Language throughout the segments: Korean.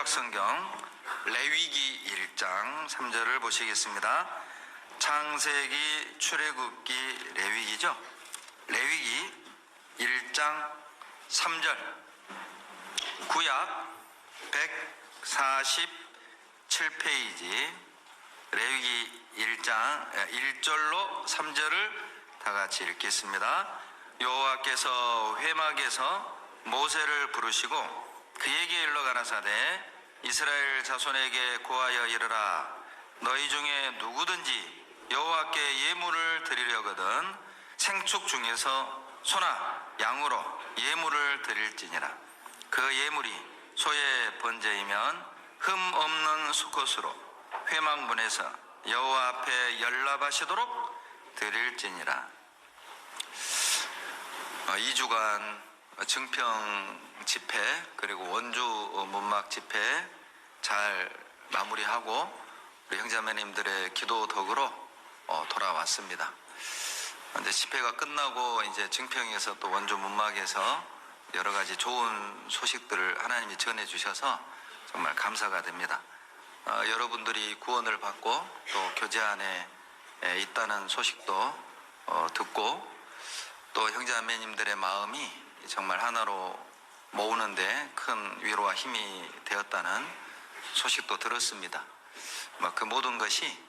구약성경 레위기 1장 3절을 보시겠습니다. 창세기, 출애굽기, 레위기죠. 레위기 1장 3절, 구약 147페이지 레위기 1장 1절로 3절을 다 같이 읽겠습니다. 여호와께서 회막에서 모세를 부르시고 그에게 일러 가라사대 이스라엘 자손에게 고하여 이르라. 너희 중에 누구든지 여호와께 예물을 드리려거든 생축 중에서 소나 양으로 예물을 드릴지니라. 그 예물이 소의 번제이면 흠 없는 수컷으로 회막문에서 여호와 앞에 연락하시도록 드릴지니라. 2주간 증평 집회 그리고 원주 문막 집회 잘 마무리하고 우리 형제자매님들의 기도 덕으로 돌아왔습니다. 이제 집회가 끝나고 이제 증평에서 또 원주 문막에서 여러 가지 좋은 소식들을 하나님이 전해 주셔서 정말 감사가 됩니다. 여러분들이 구원을 받고 또 교제 안에 있다는 소식도 듣고 또 형제자매님들의 마음이 정말 하나로 모으는데 큰 위로와 힘이 되었다는 소식도 들었습니다. 그 모든 것이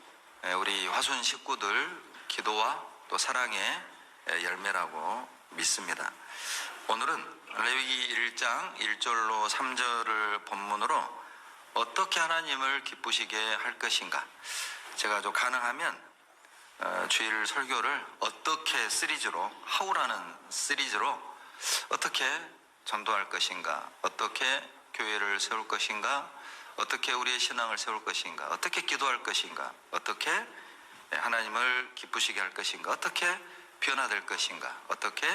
우리 화순 식구들 기도와 또 사랑의 열매라고 믿습니다. 오늘은 레위기 1장 1절로 3절을 본문으로 어떻게 하나님을 기쁘시게 할 것인가, 제가 좀 가능하면 주일 설교를 어떻게 시리즈로, 하우라는 시리즈로 어떻게 전도할 것인가, 어떻게 교회를 세울 것인가, 어떻게 우리의 신앙을 세울 것인가, 어떻게 기도할 것인가, 어떻게 하나님을 기쁘시게 할 것인가, 어떻게 변화될 것인가, 어떻게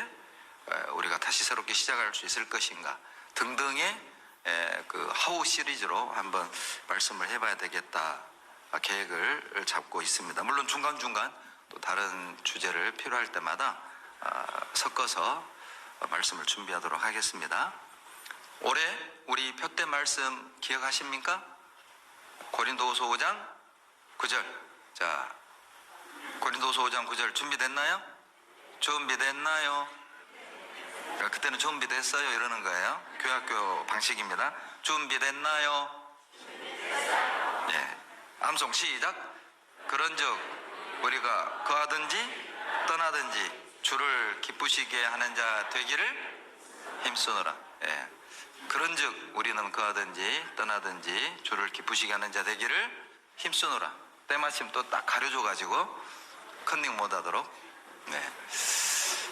우리가 다시 새롭게 시작할 수 있을 것인가 등등의 그 하우 시리즈로 한번 말씀을 해봐야 되겠다 계획을 잡고 있습니다. 물론 중간중간 또 다른 주제를 필요할 때마다 섞어서 말씀을 준비하도록 하겠습니다. 올해 우리 표대 말씀 기억하십니까? 고린도후서 5장 9절. 자, 고린도후서 5장 9절 준비됐나요? 준비됐나요? 그때는 준비됐어요 이러는 거예요. 교학교 방식입니다. 준비됐나요? 예. 암송 시작. 그런즉 우리가 거하든지 떠나든지 주를 기쁘시게 하는 자 되기를 힘쓰노라. 예. 그런즉 우리는 거하든지 떠나든지 주를 기쁘시게 하는 자 되기를 힘쓰노라. 때마침 또 딱 가려줘가지고 컨닝 못하도록. 네.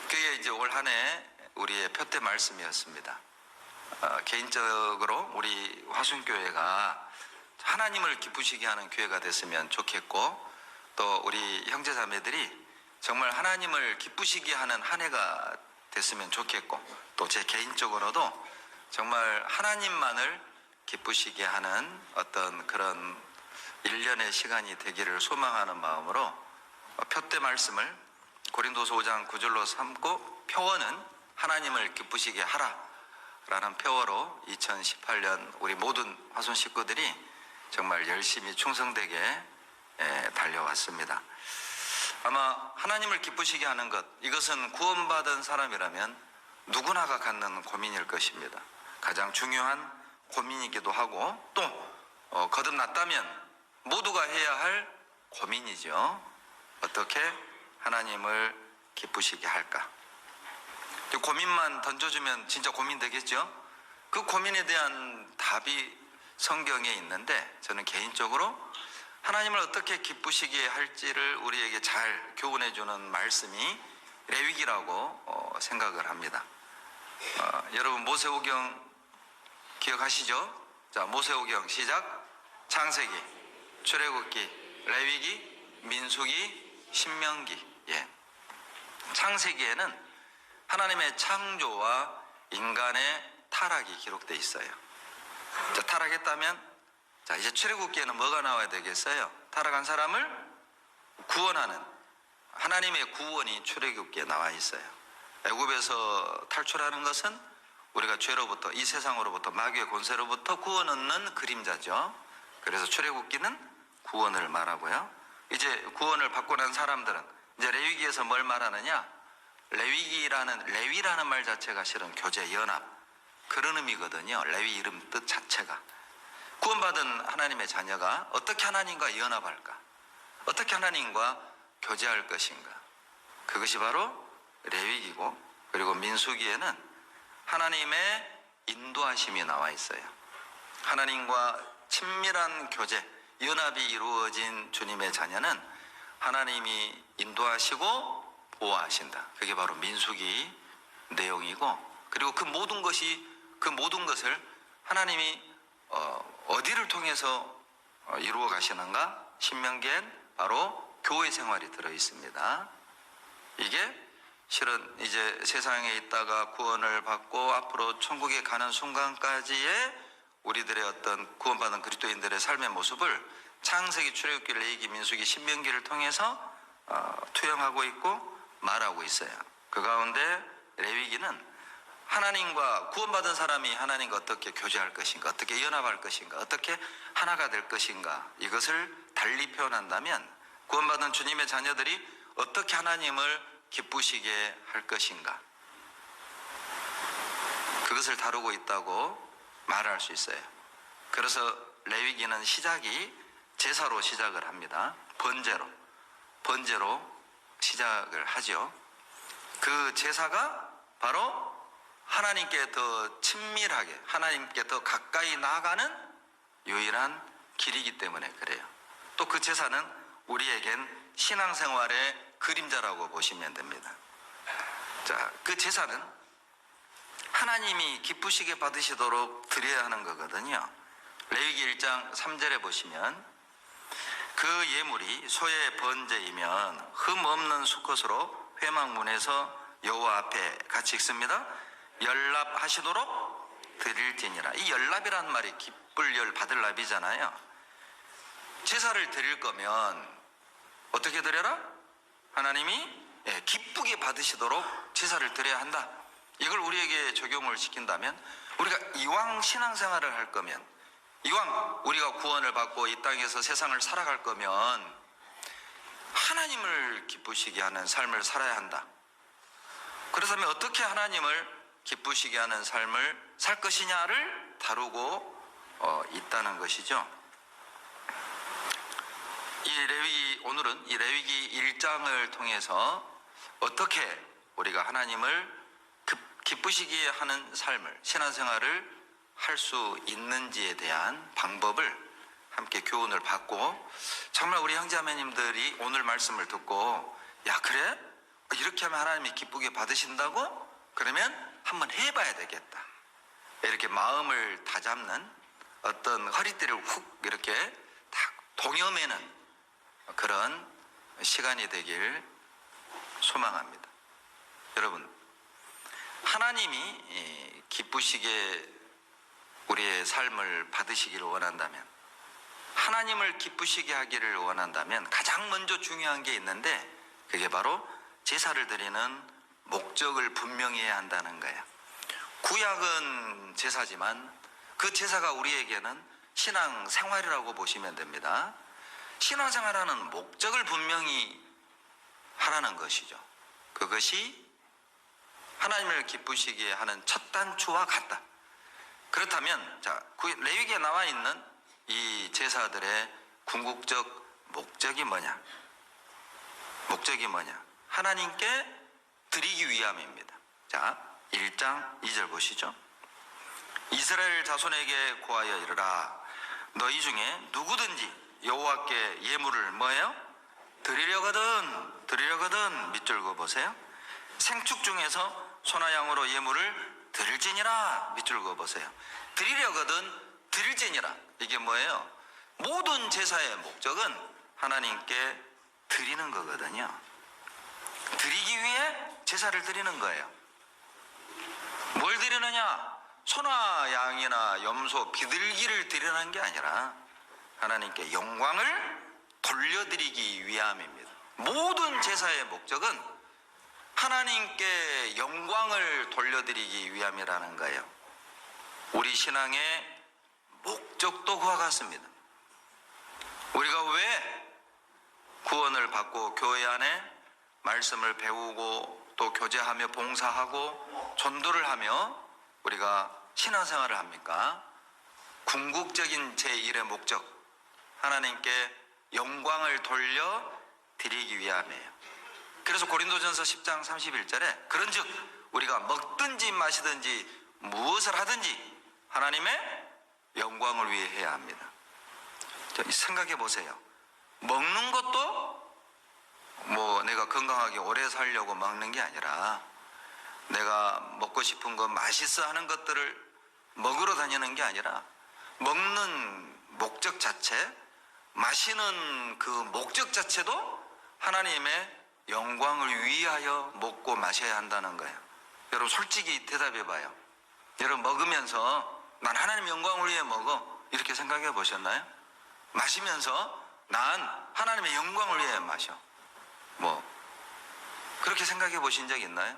그게 이제 올 한해 우리의 표대 말씀이었습니다. 개인적으로 우리 화순교회가 하나님을 기쁘시게 하는 교회가 됐으면 좋겠고, 또 우리 형제자매들이 정말 하나님을 기쁘시게 하는 한 해가 됐으면 좋겠고, 또 제 개인적으로도 정말 하나님만을 기쁘시게 하는 어떤 그런 일련의 시간이 되기를 소망하는 마음으로 표대 말씀을 고린도서 5장 9절로 삼고, 표어는 하나님을 기쁘시게 하라 라는 표어로 2018년 우리 모든 화순 식구들이 정말 열심히 충성되게 달려왔습니다. 아마 하나님을 기쁘시게 하는 것, 이것은 구원받은 사람이라면 누구나가 갖는 고민일 것입니다. 가장 중요한 고민이기도 하고, 또 거듭났다면 모두가 해야 할 고민이죠. 어떻게 하나님을 기쁘시게 할까? 고민만 던져주면 진짜 고민 되겠죠? 그 고민에 대한 답이 성경에 있는데, 저는 개인적으로 하나님을 어떻게 기쁘시게 할지를 우리에게 잘 교훈해주는 말씀이 레위기라고 생각을 합니다. 여러분 모세오경 기억하시죠? 자, 모세오경 시작. 창세기, 출애굽기, 레위기, 민수기, 신명기. 예. 창세기에는 하나님의 창조와 인간의 타락이 기록되어 있어요. 자, 타락했다면, 자, 이제 출애굽기에는 뭐가 나와야 되겠어요? 타락한 사람을 구원하는 하나님의 구원이 출애굽기에 나와 있어요. 애굽에서 탈출하는 것은 우리가 죄로부터, 이 세상으로부터, 마귀의 권세로부터 구원 얻는 그림자죠. 그래서 출애굽기는 구원을 말하고요. 이제 구원을 받고 난 사람들은 이제 레위기에서 뭘 말하느냐? 레위라는 말 자체가 실은 교제, 연합, 그런 의미거든요. 레위 이름 뜻 자체가. 구원받은 하나님의 자녀가 어떻게 하나님과 연합할까? 어떻게 하나님과 교제할 것인가? 그것이 바로 레위기고, 그리고 민수기에는 하나님의 인도하심이 나와 있어요. 하나님과 친밀한 교제, 연합이 이루어진 주님의 자녀는 하나님이 인도하시고 보호하신다. 그게 바로 민수기 내용이고, 그리고 그 모든 것을 하나님이 어디를 통해서 이루어 가시는가? 신명기엔 바로 교회 생활이 들어 있습니다. 이게 실은 이제 세상에 있다가 구원을 받고 앞으로 천국에 가는 순간까지의 우리들의 어떤 구원받은 그리스도인들의 삶의 모습을 창세기, 출애굽기, 레위기, 민수기, 신명기를 통해서 투영하고 있고 말하고 있어요. 그 가운데 레위기는 하나님과, 구원받은 사람이 하나님과 어떻게 교제할 것인가, 어떻게 연합할 것인가, 어떻게 하나가 될 것인가, 이것을 달리 표현한다면 구원받은 주님의 자녀들이 어떻게 하나님을 기쁘시게 할 것인가, 그것을 다루고 있다고 말할 수 있어요. 그래서 레위기는 시작이 제사로 시작을 합니다. 번제로 시작을 하죠. 그 제사가 바로 하나님께 더 친밀하게, 하나님께 더 가까이 나아가는 유일한 길이기 때문에 그래요. 또 그 제사는 우리에겐 신앙생활의 그림자라고 보시면 됩니다. 자, 그 제사는 하나님이 기쁘시게 받으시도록 드려야 하는 거거든요. 레위기 1장 3절에 보시면 그 예물이 소의 번제이면 흠 없는 수컷으로 회막문에서 여호와 앞에 같이 읽습니다. 연랍하시도록 드릴지니라. 이 연랍이라는 말이 기쁠 열 받을 랍이잖아요. 제사를 드릴 거면 어떻게 드려라? 하나님이 기쁘게 받으시도록 제사를 드려야 한다. 이걸 우리에게 적용을 시킨다면, 우리가 이왕 신앙생활을 할 거면, 이왕 우리가 구원을 받고 이 땅에서 세상을 살아갈 거면 하나님을 기쁘시게 하는 삶을 살아야 한다. 그렇다면 어떻게 하나님을 기쁘시게 하는 삶을 살 것이냐를 다루고 있다는 것이죠. 오늘은 이 레위기 1장을 통해서 어떻게 우리가 하나님을 기쁘시게 하는 삶을, 신앙생활을 할 수 있는지에 대한 방법을 함께 교훈을 받고, 정말 우리 형제자매님들이 오늘 말씀을 듣고, 야, 그래? 이렇게 하면 하나님이 기쁘게 받으신다고? 그러면 한번 해봐야 되겠다, 이렇게 마음을 다잡는 어떤 허리띠를 훅 이렇게 딱 동여매는 그런 시간이 되길 소망합니다. 여러분, 하나님이 기쁘시게 우리의 삶을 받으시기를 원한다면, 하나님을 기쁘시게 하기를 원한다면 가장 먼저 중요한 게 있는데, 그게 바로 제사를 드리는 목적을 분명히 해야 한다는 거예요. 구약은 제사지만 그 제사가 우리에게는 신앙생활이라고 보시면 됩니다. 신앙생활하는 목적을 분명히 하라는 것이죠. 그것이 하나님을 기쁘시게 하는 첫 단추와 같다. 그렇다면 레위기에 나와 있는 이 제사들의 궁극적 목적이 뭐냐? 하나님께 드리기 위함입니다. 자, 1장 2절 보시죠. 이스라엘 자손에게 고하여 이르라. 너희 중에 누구든지 여호와께 예물을 뭐예요? 드리려거든 밑줄고 보세요. 생축 중에서 소나 양으로 예물을 드릴지니라. 밑줄고 보세요. 드릴지니라. 이게 뭐예요? 모든 제사의 목적은 하나님께 드리는 거거든요. 드리기 위해 제사를 드리는 거예요. 뭘 드리느냐? 소나 양이나 염소, 비둘기를 드리는 게 아니라 하나님께 영광을 돌려드리기 위함입니다. 모든 제사의 목적은 하나님께 영광을 돌려드리기 위함이라는 거예요. 우리 신앙의 목적도 그와 같습니다. 우리가 왜 구원을 받고 교회 안에 말씀을 배우고 또 교제하며 봉사하고 전도를 하며 우리가 신앙생활을 합니까? 궁극적인 제1의 목적, 하나님께 영광을 돌려드리기 위함이에요. 그래서 고린도전서 10장 31절에 그런즉 우리가 먹든지 마시든지 무엇을 하든지 하나님의 영광을 위해 해야 합니다. 생각해 보세요. 먹는 것도 내가 건강하게 오래 살려고 먹는 게 아니라 내가 먹고 싶은 거 맛있어 하는 것들을 먹으러 다니는 게 아니라 먹는 목적 자체, 마시는 그 목적 자체도 하나님의 영광을 위하여 먹고 마셔야 한다는 거예요. 여러분 솔직히 대답해 봐요. 여러분 먹으면서 난 하나님 영광을 위해 먹어 이렇게 생각해 보셨나요? 마시면서 난 하나님의 영광을 위해 마셔 그렇게 생각해 보신 적 있나요?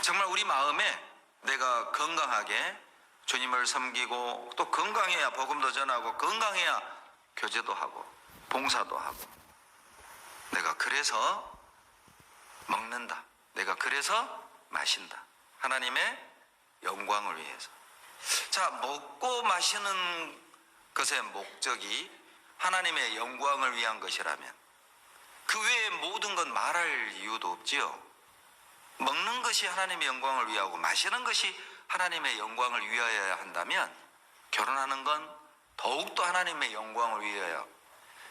정말 우리 마음에 내가 건강하게 주님을 섬기고 또 건강해야 복음도 전하고 건강해야 교제도 하고 봉사도 하고 내가 그래서 먹는다. 내가 그래서 마신다. 하나님의 영광을 위해서. 자, 먹고 마시는 것의 목적이 하나님의 영광을 위한 것이라면 그 외에 모든 건 말할 이유도 없지요. 먹는 것이 하나님의 영광을 위하고 마시는 것이 하나님의 영광을 위하여야 한다면 결혼하는 건 더욱더 하나님의 영광을 위하여,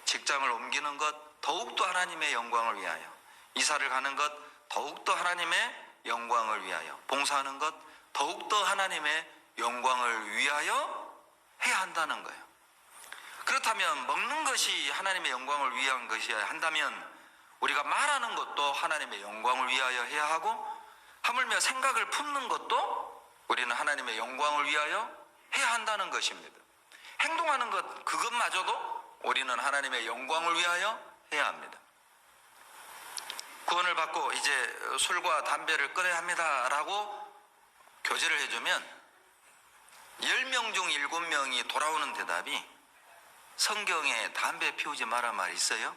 직장을 옮기는 것 더욱더 하나님의 영광을 위하여, 이사를 가는 것 더욱더 하나님의 영광을 위하여, 봉사하는 것 더욱더 하나님의 영광을 위하여 해야 한다는 거예요. 그렇다면 먹는 것이 하나님의 영광을 위한 것이어야 한다면 우리가 말하는 것도 하나님의 영광을 위하여 해야 하고 하물며 생각을 품는 것도 우리는 하나님의 영광을 위하여 해야 한다는 것입니다. 행동하는 것 그것마저도 우리는 하나님의 영광을 위하여 해야 합니다. 구원을 받고 이제 술과 담배를 끊어야 합니다 라고 교제를 해주면 10명 중 7명이 돌아오는 대답이 성경에 담배 피우지 마란 말이 있어요?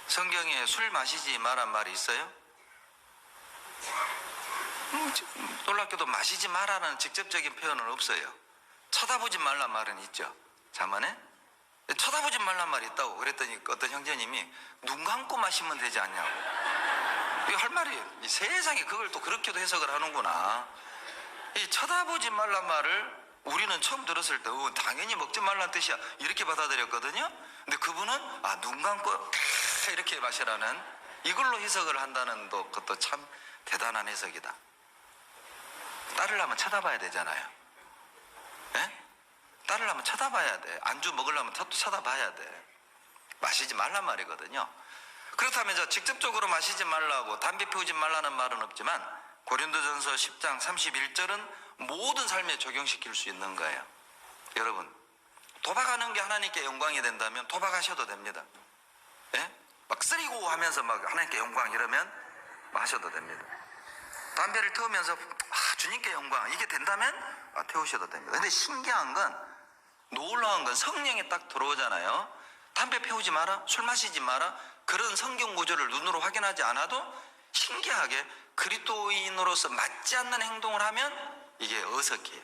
성경에 술 마시지 마란 말이 있어요? 놀랍게도 마시지 마라는 직접적인 표현은 없어요. 쳐다보지 말란 말은 있죠. 자만에 쳐다보지 말란 말이 있다고 그랬더니 어떤 형제님이 눈 감고 마시면 되지 않냐고. 이거 할 말이 세상에 그걸 또 그렇게도 해석을 하는구나. 이 쳐다보지 말란 말을 우리는 처음 들었을 때 당연히 먹지 말란 뜻이야 이렇게 받아들였거든요. 근데 그분은 눈 감고 이렇게 마시라는 이걸로 해석을 한다는 것도 참 대단한 해석이다. 따르려면 쳐다봐야 되잖아요. 예? 따르려면 쳐다봐야 돼. 안주 먹으려면 또 쳐다봐야 돼. 마시지 말란 말이거든요. 그렇다면 직접적으로 마시지 말라고 담배 피우지 말라는 말은 없지만 고린도전서 10장 31절은 모든 삶에 적용시킬 수 있는 거예요. 여러분 도박하는 게 하나님께 영광이 된다면 도박하셔도 됩니다. 예? 막 쓰리고 하면서 막 하나님께 영광 이러면 하셔도 됩니다. 담배를 태우면서 주님께 영광 이게 된다면 태우셔도 됩니다. 근데 신기한 건 놀라운 건 성령이 딱 들어오잖아요. 담배 피우지 마라, 술 마시지 마라 그런 성경 구절을 눈으로 확인하지 않아도 신기하게 그리스도인으로서 맞지 않는 행동을 하면 이게 어색해요.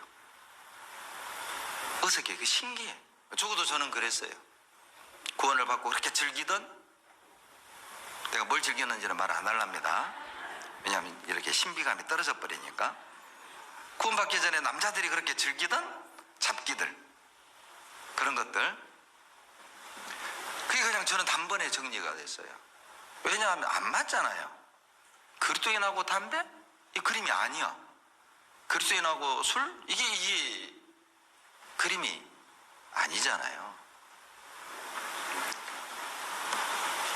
어색해. 그 신기해. 적어도 저는 그랬어요. 구원을 받고 그렇게 즐기던 내가 뭘 즐겼는지는 말 안 하랍니다. 왜냐하면 이렇게 신비감이 떨어져 버리니까. 구원받기 전에 남자들이 그렇게 즐기던 잡기들 그런 것들 그게 그냥 저는 단번에 정리가 됐어요. 왜냐하면 안 맞잖아요. 그리스도인하고 담배? 이 그림이 아니야. 그리스도인하고 술? 이게 그림이 아니잖아요.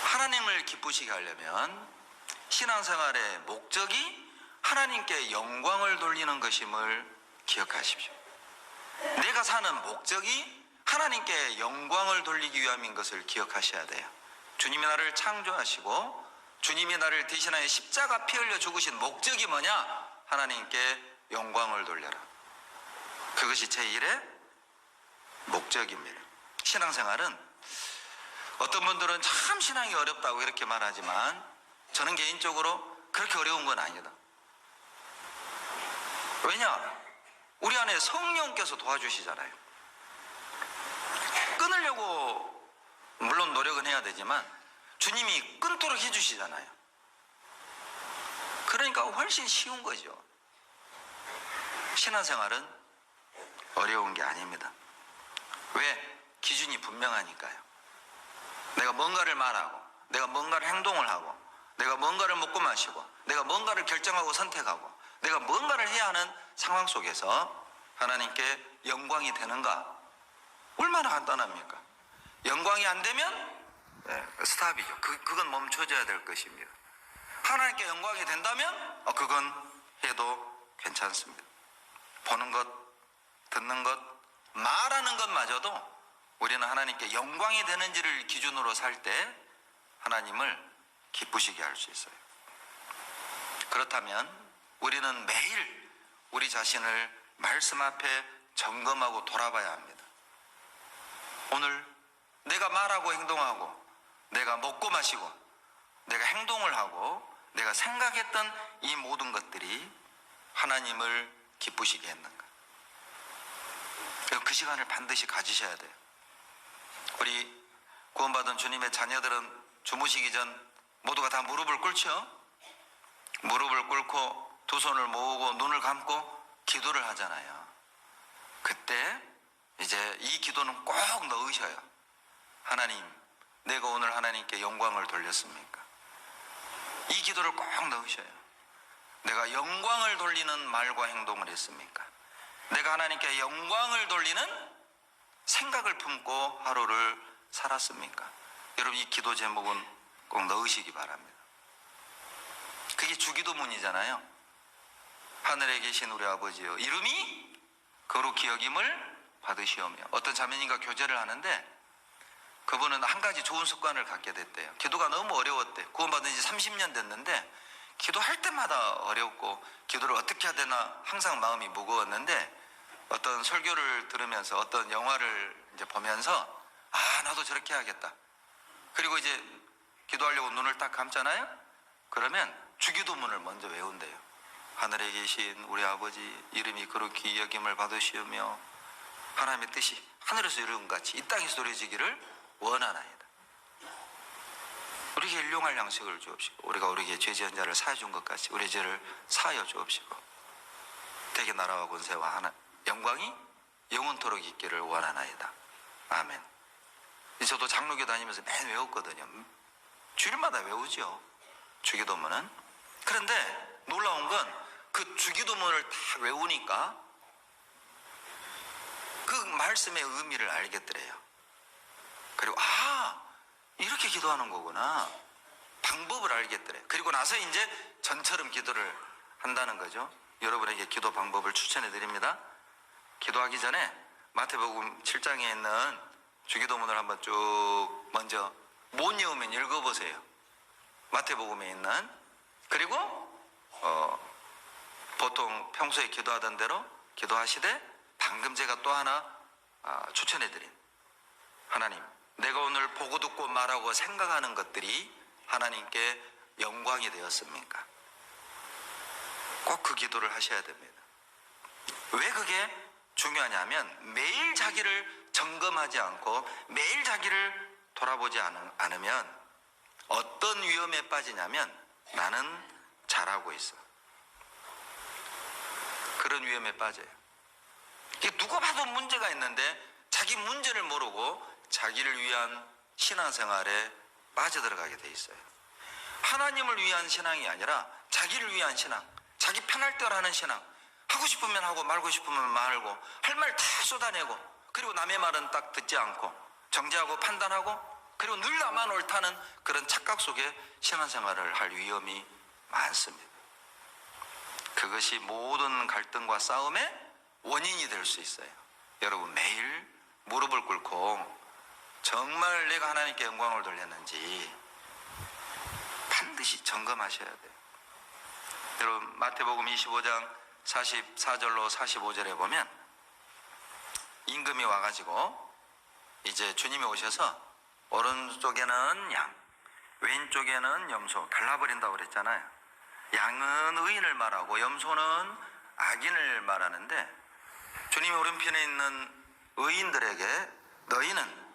하나님을 기쁘시게 하려면 신앙생활의 목적이 하나님께 영광을 돌리는 것임을 기억하십시오. 내가 사는 목적이 하나님께 영광을 돌리기 위함인 것을 기억하셔야 돼요. 주님이 나를 창조하시고 주님이 나를 대신하여 십자가 피 흘려 죽으신 목적이 뭐냐? 하나님께 영광을 돌려라. 그것이 제1의 목적입니다. 신앙생활은 어떤 분들은 참 신앙이 어렵다고 이렇게 말하지만 저는 개인적으로 그렇게 어려운 건 아니다. 왜냐? 우리 안에 성령께서 도와주시잖아요. 끊으려고 물론 노력은 해야 되지만 주님이 끊도록 해주시잖아요. 그러니까 훨씬 쉬운 거죠. 신앙생활은 어려운 게 아닙니다. 왜? 기준이 분명하니까요. 내가 뭔가를 말하고 내가 뭔가를 행동을 하고 내가 뭔가를 먹고 마시고 내가 뭔가를 결정하고 선택하고 내가 뭔가를 해야 하는 상황 속에서 하나님께 영광이 되는가? 얼마나 간단합니까? 영광이 안 되면 스탑이죠. 그건 멈춰져야 될 것입니다. 하나님께 영광이 된다면 그건 해도 괜찮습니다. 보는 것, 듣는 것, 말하는 것마저도 우리는 하나님께 영광이 되는지를 기준으로 살 때 하나님을 기쁘시게 할 수 있어요. 그렇다면 우리는 매일 우리 자신을 말씀 앞에 점검하고 돌아봐야 합니다. 오늘 내가 말하고 행동하고 내가 먹고 마시고 내가 행동을 하고 내가 생각했던 이 모든 것들이 하나님을 기쁘시게 했는가? 그 시간을 반드시 가지셔야 돼요. 우리 구원받은 주님의 자녀들은 주무시기 전 모두가 다 무릎을 꿇죠? 무릎을 꿇고 두 손을 모으고 눈을 감고 기도를 하잖아요. 그때 이제 이 기도는 꼭 넣으셔요. 하나님, 내가 오늘 하나님께 영광을 돌렸습니까? 이 기도를 꼭 넣으셔요. 내가 영광을 돌리는 말과 행동을 했습니까? 내가 하나님께 영광을 돌리는 생각을 품고 하루를 살았습니까? 여러분, 이 기도 제목은 꼭 넣으시기 바랍니다. 그게 주기도문이잖아요. 하늘에 계신 우리 아버지여, 이름이 거룩히 여김을 받으시오며. 어떤 자매님과 교제를 하는데 그분은 한 가지 좋은 습관을 갖게 됐대요. 기도가 너무 어려웠대. 구원받은 지 30년 됐는데 기도할 때마다 어렵고 기도를 어떻게 해야 되나 항상 마음이 무거웠는데 어떤 설교를 들으면서 어떤 영화를 이제 보면서 나도 저렇게 해야겠다. 그리고 이제 기도하려고 눈을 딱 감잖아요. 그러면 주기도문을 먼저 외운대요. 하늘에 계신 우리 아버지 이름이 거룩히 여김을 받으시오며 하나님의 뜻이 하늘에서 이룬 같이 이 땅에서 이루어지기를 원하나이다. 우리에게 일용할 양식을 주옵시고 우리가 우리에게 죄 지은 자를 사해 준 것 같이 우리 죄를 사하여 주옵시고 대개 나라와 권세와 하나 영광이 영원토록 있기를 원하나이다. 아멘. 저도 장로교 다니면서 매일 외웠거든요. 주일마다 외우죠. 주기도문은. 그런데 놀라운 건 그 주기도문을 다 외우니까 그 말씀의 의미를 알겠더래요. 그리고 이렇게 기도하는 거구나. 방법을 알겠더래요. 그리고 나서 이제 전처럼 기도를 한다는 거죠. 여러분에게 기도 방법을 추천해 드립니다. 기도하기 전에 마태복음 7장에 있는 주기도문을 한번 쭉 먼저 못 외우면 읽어보세요. 마태복음에 있는. 그리고 보통 평소에 기도하던 대로 기도하시되 방금 제가 또 하나 추천해드린 하나님, 내가 오늘 보고 듣고 말하고 생각하는 것들이 하나님께 영광이 되었습니까? 꼭 그 기도를 하셔야 됩니다. 왜 그게 중요하냐면 매일 자기를 점검하지 않고 매일 자기를 돌아보지 않으면 어떤 위험에 빠지냐면 나는 잘하고 있어. 그런 위험에 빠져요. 누가 봐도 문제가 있는데 자기 문제를 모르고 자기를 위한 신앙생활에 빠져들어가게 돼 있어요. 하나님을 위한 신앙이 아니라 자기를 위한 신앙, 자기 편할 대로 하는 신앙, 하고 싶으면 하고 말고 싶으면 말고 할 말 다 쏟아내고 그리고 남의 말은 딱 듣지 않고 정죄하고 판단하고 그리고 늘 나만 옳다는 그런 착각 속에 신앙생활을 할 위험이 많습니다. 그것이 모든 갈등과 싸움의 원인이 될 수 있어요. 여러분 매일 무릎을 꿇고 정말 내가 하나님께 영광을 돌렸는지 반드시 점검하셔야 돼요. 여러분 마태복음 25장 44절로 45절에 보면 임금이 와가지고 이제 주님이 오셔서 오른쪽에는 양, 왼쪽에는 염소 갈라버린다고 그랬잖아요. 양은 의인을 말하고 염소는 악인을 말하는데, 주님이 오른편에 있는 의인들에게 너희는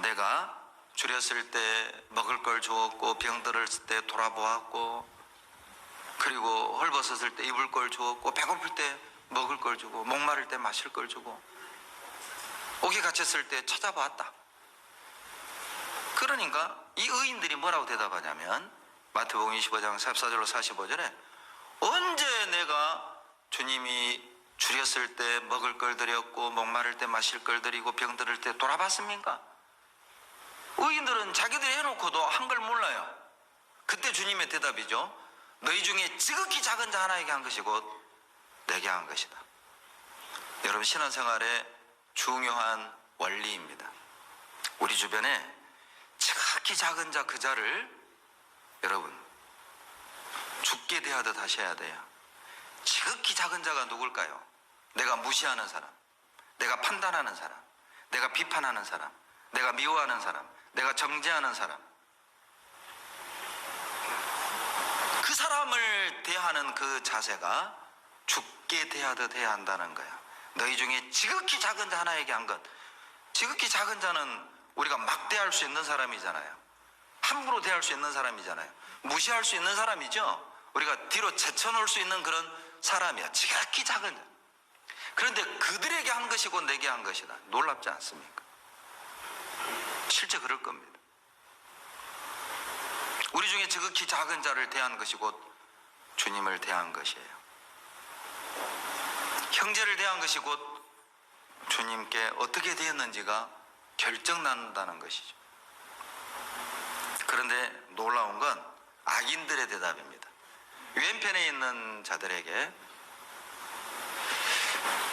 내가 줄였을 때 먹을 걸 주었고, 병들었을 때 돌아보았고, 그리고 헐벗었을 때 입을 걸 주었고, 배고플 때 먹을 걸 주고, 목마를 때 마실 걸 주고, 옥에 갇혔을 때 찾아보았다. 그러니까 이 의인들이 뭐라고 대답하냐면 마태복음 25장 44절로 45절에 언제 내가 주님이 줄였을 때 먹을 걸 드렸고, 목마를 때 마실 걸 드리고, 병들을 때 돌아봤습니까? 의인들은 자기들이 해놓고도 한 걸 몰라요. 그때 주님의 대답이죠. 너희 중에 지극히 작은 자 하나에게 한 것이 곧 내게 한 것이다. 여러분, 신앙생활의 중요한 원리입니다. 우리 주변에 지극히 작은 자 그 자를 여러분 죽게 대하듯 하셔야 돼요. 지극히 작은 자가 누굴까요? 내가 무시하는 사람, 내가 판단하는 사람, 내가 비판하는 사람, 내가 미워하는 사람, 내가 정죄하는 사람, 그 사람을 대하는 그 자세가 죽게 대하듯 해야 한다는 거야. 너희 중에 지극히 작은 자 하나에게 한 것. 지극히 작은 자는 우리가 막 대할 수 있는 사람이잖아요. 함부로 대할 수 있는 사람이잖아요. 무시할 수 있는 사람이죠. 우리가 뒤로 제쳐놓을 수 있는 그런 사람이야. 지극히 작은 자. 그런데 그들에게 한 것이 곧 내게 한 것이다. 놀랍지 않습니까? 실제 그럴 겁니다. 우리 중에 지극히 작은 자를 대한 것이 곧 주님을 대한 것이에요. 형제를 대한 것이 곧 주님께 어떻게 대했는지가 결정난다는 것이죠. 그런데 놀라운 건 악인들의 대답입니다. 왼편에 있는 자들에게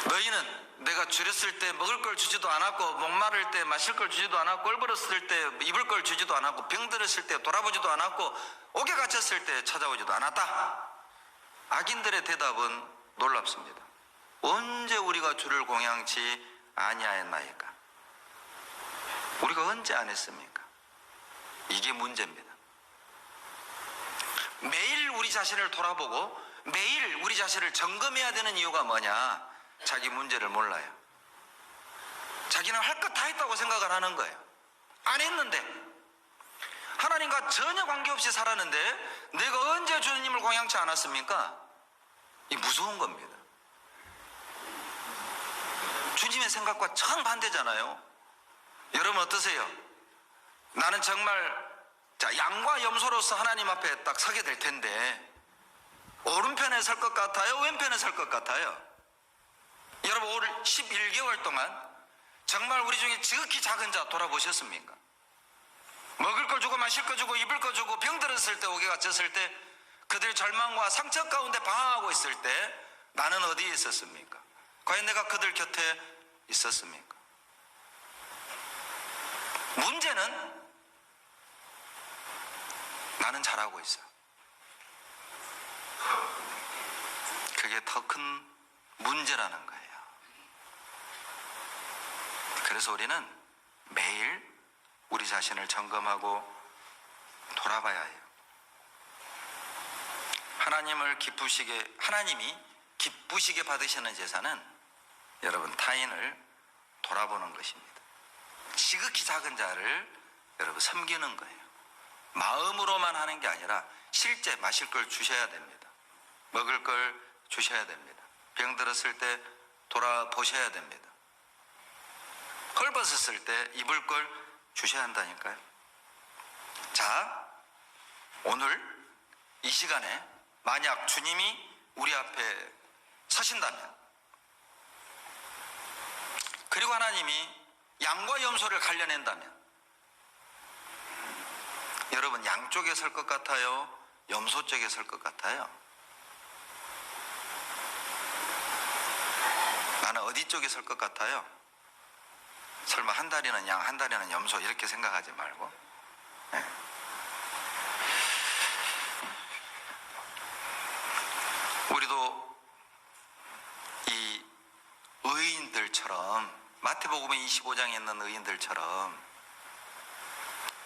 너희는 내가 줄였을 때 먹을 걸 주지도 않았고, 목마를 때 마실 걸 주지도 않았고, 꼴벌었을 때 입을 걸 주지도 않았고, 병들었을 때 돌아보지도 않았고, 옥에 갇혔을 때 찾아오지도 않았다. 악인들의 대답은 놀랍습니다. 언제 우리가 주를 공양치 아니하였나이까? 우리가 언제 안 했습니까? 이게 문제입니다. 매일 우리 자신을 돌아보고 매일 우리 자신을 점검해야 되는 이유가 뭐냐? 자기 문제를 몰라요. 자기는 할 것 다 했다고 생각을 하는 거예요. 안 했는데, 하나님과 전혀 관계없이 살았는데 내가 언제 주님을 공양치 않았습니까? 이 무서운 겁니다. 주님의 생각과 정반대잖아요. 여러분 어떠세요? 나는 정말 양과 염소로서 하나님 앞에 딱 서게 될 텐데 오른편에 설 것 같아요? 왼편에 설 것 같아요? 여러분 올 11개월 동안 정말 우리 중에 지극히 작은 자 돌아보셨습니까? 먹을 걸 주고 마실 거 주고 입을 거 주고 병들었을 때, 옥에 갇혔을 때, 그들 절망과 상처 가운데 방황하고 있을 때 나는 어디에 있었습니까? 과연 내가 그들 곁에 있었습니까? 문제는 나는 잘하고 있어. 그게 더 큰 문제라는 거예요. 그래서 우리는 매일 우리 자신을 점검하고 돌아봐야 해요. 하나님이 기쁘시게 받으시는 제사는 여러분 타인을 돌아보는 것입니다. 지극히 작은 자를 여러분 섬기는 거예요. 마음으로만 하는 게 아니라 실제 마실 걸 주셔야 됩니다. 먹을 걸 주셔야 됩니다. 병들었을 때 돌아보셔야 됩니다. 헐벗었을 때 입을 걸 주셔야 한다니까요. 자, 오늘 이 시간에 만약 주님이 우리 앞에 서신다면, 그리고 하나님이 양과 염소를 갈려낸다면, 여러분 양쪽에 설 것 같아요? 염소 쪽에 설 것 같아요? 나는 어디 쪽에 설 것 같아요? 설마 한 다리는 양, 한 다리는 염소 이렇게 생각하지 말고. 네. 우리도 이 의인들처럼, 마태복음 25장에 있는 의인들처럼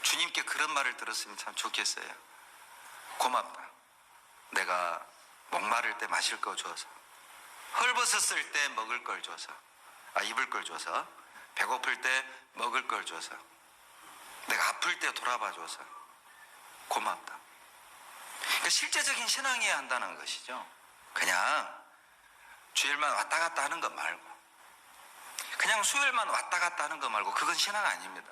주님께 그런 말을 들었으면 참 좋겠어요. 고맙다. 내가 목마를 때 마실 거 줘서, 헐벗었을 때 먹을 걸 줘서, 입을 걸 줘서, 배고플 때 먹을 걸 줘서, 내가 아플 때 돌아봐 줘서 고맙다. 그러니까 실제적인 신앙이어야 한다는 것이죠. 그냥 주일만 왔다 갔다 하는 것 말고, 그냥 수요일만 왔다 갔다 하는 것 말고, 그건 신앙 아닙니다.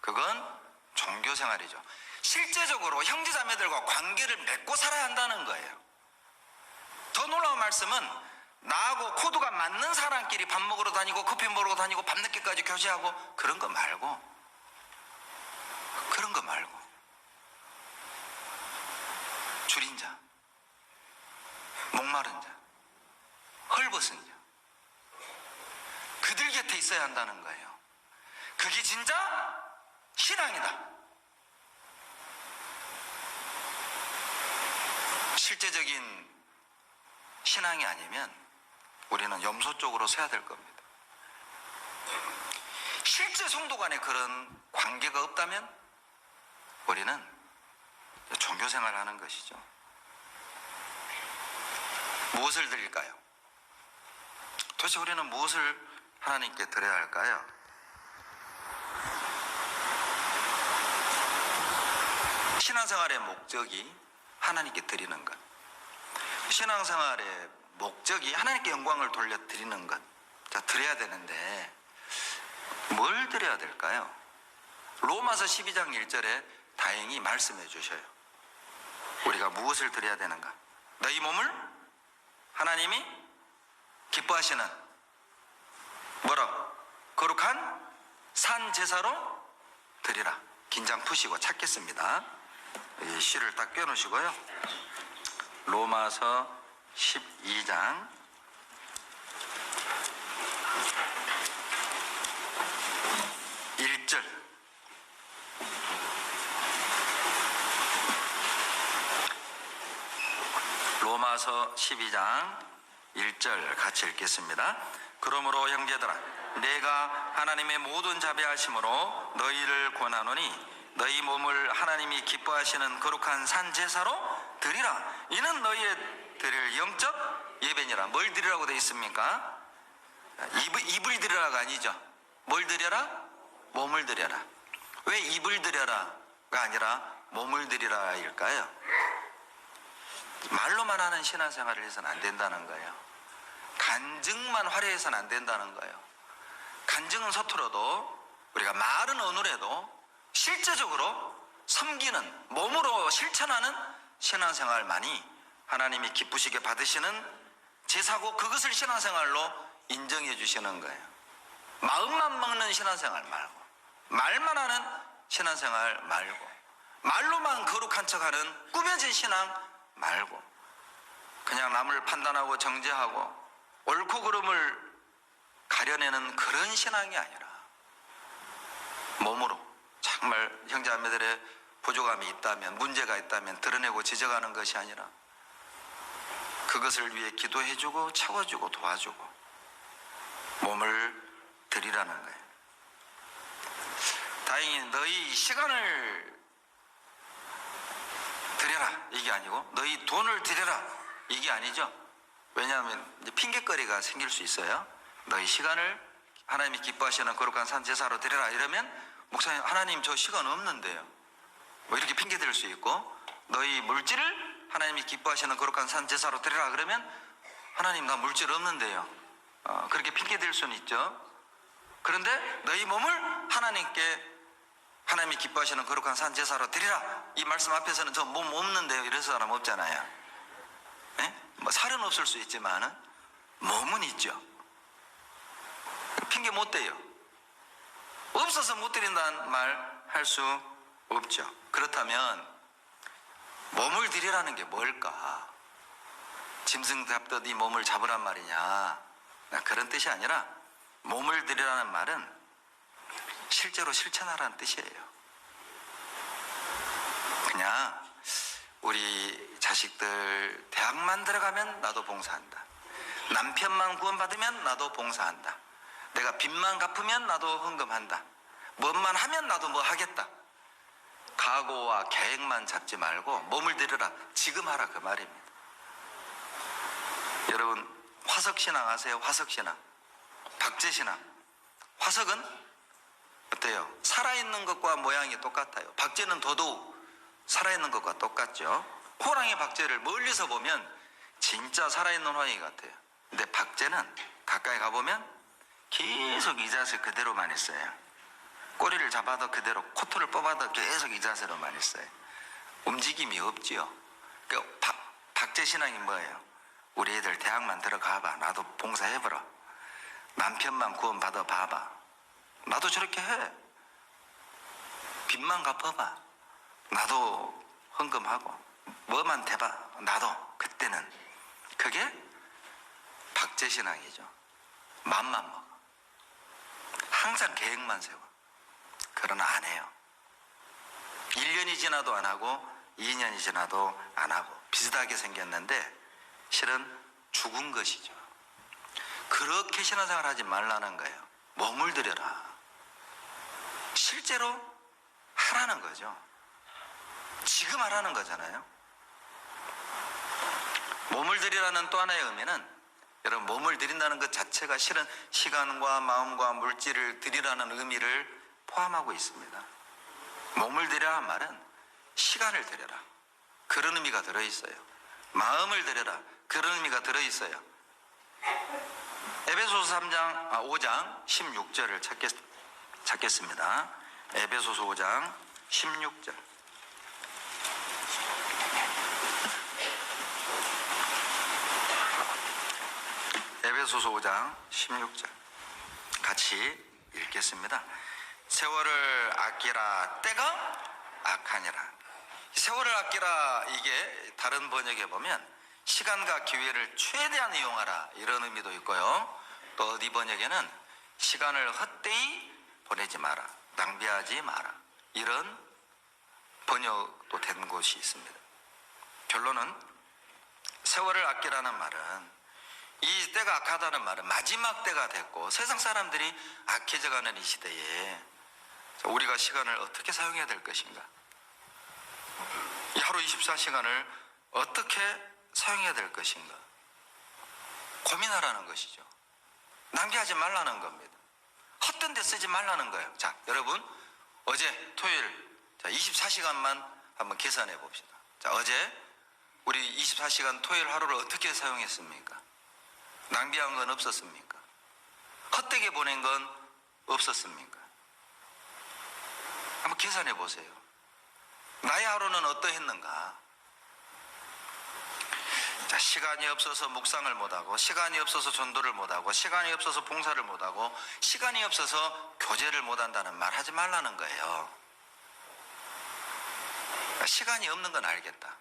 그건 종교생활이죠. 실제적으로 형제자매들과 관계를 맺고 살아야 한다는 거예요. 더 놀라운 말씀은 나하고 코드가 맞는 사람끼리 밥 먹으러 다니고 커피 먹으러 다니고 밤늦게까지 교제하고 그런 거 말고, 그런 거 말고 줄인 자, 목마른 자, 헐벗은 자, 그들 곁에 있어야 한다는 거예요. 그게 진짜 신앙이다. 실제적인 신앙이 아니면 우리는 염소 쪽으로 서야 될 겁니다. 실제 성도 간에 그런 관계가 없다면 우리는 종교생활을 하는 것이죠. 무엇을 드릴까요? 도대체 우리는 무엇을 하나님께 드려야 할까요? 신앙생활의 목적이 하나님께 드리는 것, 신앙생활의 목적이 하나님께 영광을 돌려드리는 것, 자, 드려야 되는데 뭘 드려야 될까요? 로마서 12장 1절에 다행히 말씀해 주셔요. 우리가 무엇을 드려야 되는가? 너희 몸을 하나님이 기뻐하시는 뭐라고? 거룩한 산 제사로 드리라. 긴장 푸시고 찾겠습니다. 이 시를 딱 껴놓으시고요. 로마서 12장 1절. 로마서 12장 1절 같이 읽겠습니다. 그러므로 형제들아, 내가 하나님의 모든 자비하심으로 너희를 권하노니 너희 몸을 하나님이 기뻐하시는 거룩한 산 제사로 드리라. 이는 너희의 드릴 영적 예배니라. 뭘 드리라고 되어 있습니까? 입을 드리라가 아니죠. 뭘 드려라? 몸을 드려라. 왜 입을 드려라가 아니라 몸을 드리라일까요? 말로만 하는 신앙생활을 해서는 안 된다는 거예요. 간증만 화려해서는 안 된다는 거예요. 간증은 서툴어도 우리가 말은 어눌해도 실제적으로 섬기는, 몸으로 실천하는 신앙생활만이 하나님이 기쁘시게 받으시는 제사고, 그것을 신앙생활로 인정해 주시는 거예요. 마음만 먹는 신앙생활 말고, 말만 하는 신앙생활 말고, 말로만 거룩한 척하는 꾸며진 신앙 말고, 그냥 남을 판단하고 정죄하고 옳고 그름을 가려내는 그런 신앙이 아니라 몸으로 정말 형제자매들의 부족함이 있다면, 문제가 있다면 드러내고 지적하는 것이 아니라 그것을 위해 기도해주고 채워주고 도와주고 몸을 드리라는 거예요. 다행히 너희 시간을 드려라 이게 아니고 너희 돈을 드려라 이게 아니죠. 왜냐하면 이제 핑계거리가 생길 수 있어요. 너희 시간을 하나님이 기뻐하시는 거룩한 산 제사로 드려라 이러면, 목사님 하나님 저 시간 없는데요, 뭐 이렇게 핑계 댈 수 있고, 너희 물질을 하나님이 기뻐하시는 거룩한 산 제사로 드려라 그러면 하나님 나 물질 없는데요, 그렇게 핑계 댈 수는 있죠. 그런데 너희 몸을 하나님께 하나님이 기뻐하시는 거룩한 산 제사로 드리라, 이 말씀 앞에서는 저 몸 없는데요 이럴 사람 없잖아요. 네? 뭐 살은 없을 수 있지만 몸은 있죠. 핑계 못 대요. 없어서 못 드린다는 말 할 수 없죠. 그렇다면 몸을 드리라는 게 뭘까? 짐승 잡듯 이 몸을 잡으란 말이냐, 그런 뜻이 아니라 몸을 드리라는 말은 실제로 실천하라는 뜻이에요. 그냥 우리 자식들 대학만 들어가면 나도 봉사한다. 남편만 구원받으면 나도 봉사한다. 내가 빚만 갚으면 나도 헌금한다. 뭐만 하면 나도 뭐 하겠다. 각오와 계획만 잡지 말고 몸을 들여라. 지금 하라 그 말입니다. 여러분 화석신앙 아세요? 화석신앙. 박제신앙. 화석은 어때요? 살아있는 것과 모양이 똑같아요. 박제는 더더욱 살아있는 것과 똑같죠. 호랑이 박제를 멀리서 보면 진짜 살아있는 호랑이 같아요. 근데 박제는 가까이 가보면 계속 이 자세 그대로만 있어요. 꼬리를 잡아도 그대로, 코털을 뽑아도 계속 이 자세로만 있어요. 움직임이 없지요. 그러니까 박제신앙이 뭐예요? 우리 애들 대학만 들어가봐. 나도 봉사해보라. 남편만 구원받아 봐봐. 나도 저렇게 해. 빚만 갚아봐. 나도 헌금하고 뭐만 대봐. 나도. 그때는 그게 박제신앙이죠. 맘만 먹어. 항상 계획만 세워. 그러나 안 해요. 1년이 지나도 안 하고 2년이 지나도 안 하고 비슷하게 생겼는데 실은 죽은 것이죠. 그렇게 신앙생활 하지 말라는 거예요. 몸을 들여라. 실제로 하라는 거죠. 지금 하라는 거잖아요. 몸을 들이라는 또 하나의 의미는 여러분 몸을 들인다는 것 자체가 실은 시간과 마음과 물질을 들이라는 의미를 포함하고 있습니다. 몸을 들여라는 말은 시간을 들여라. 그런 의미가 들어있어요. 마음을 들여라. 그런 의미가 들어있어요. 에베소서 5장 16절을 찾겠습니다. 에베소서 5장 16절. 에베소서 5장 16절 같이 읽겠습니다. 세월을 아끼라 때가 악하니라. 세월을 아끼라, 이게 다른 번역에 보면 시간과 기회를 최대한 이용하라 이런 의미도 있고요. 또 어디 번역에는 시간을 헛되이 보내지 마라, 낭비하지 마라 이런 번역도 된 곳이 있습니다. 결론은 세월을 아끼라는 말은 이 때가 악하다는 말은 마지막 때가 됐고 세상 사람들이 악해져가는 이 시대에 우리가 시간을 어떻게 사용해야 될 것인가, 이 하루 24시간을 어떻게 사용해야 될 것인가 고민하라는 것이죠. 낭비하지 말라는 겁니다. 헛된 데 쓰지 말라는 거예요. 자, 여러분 어제 토요일 24시간만 한번 계산해 봅시다. 자, 어제 우리 24시간 토요일 하루를 어떻게 사용했습니까? 낭비한 건 없었습니까? 헛되게 보낸 건 없었습니까? 한번 계산해 보세요. 나의 하루는 어떠했는가? 자, 시간이 없어서 묵상을 못하고, 시간이 없어서 전도를 못하고, 시간이 없어서 봉사를 못하고, 시간이 없어서 교제를 못한다는 말 하지 말라는 거예요. 시간이 없는 건 알겠다.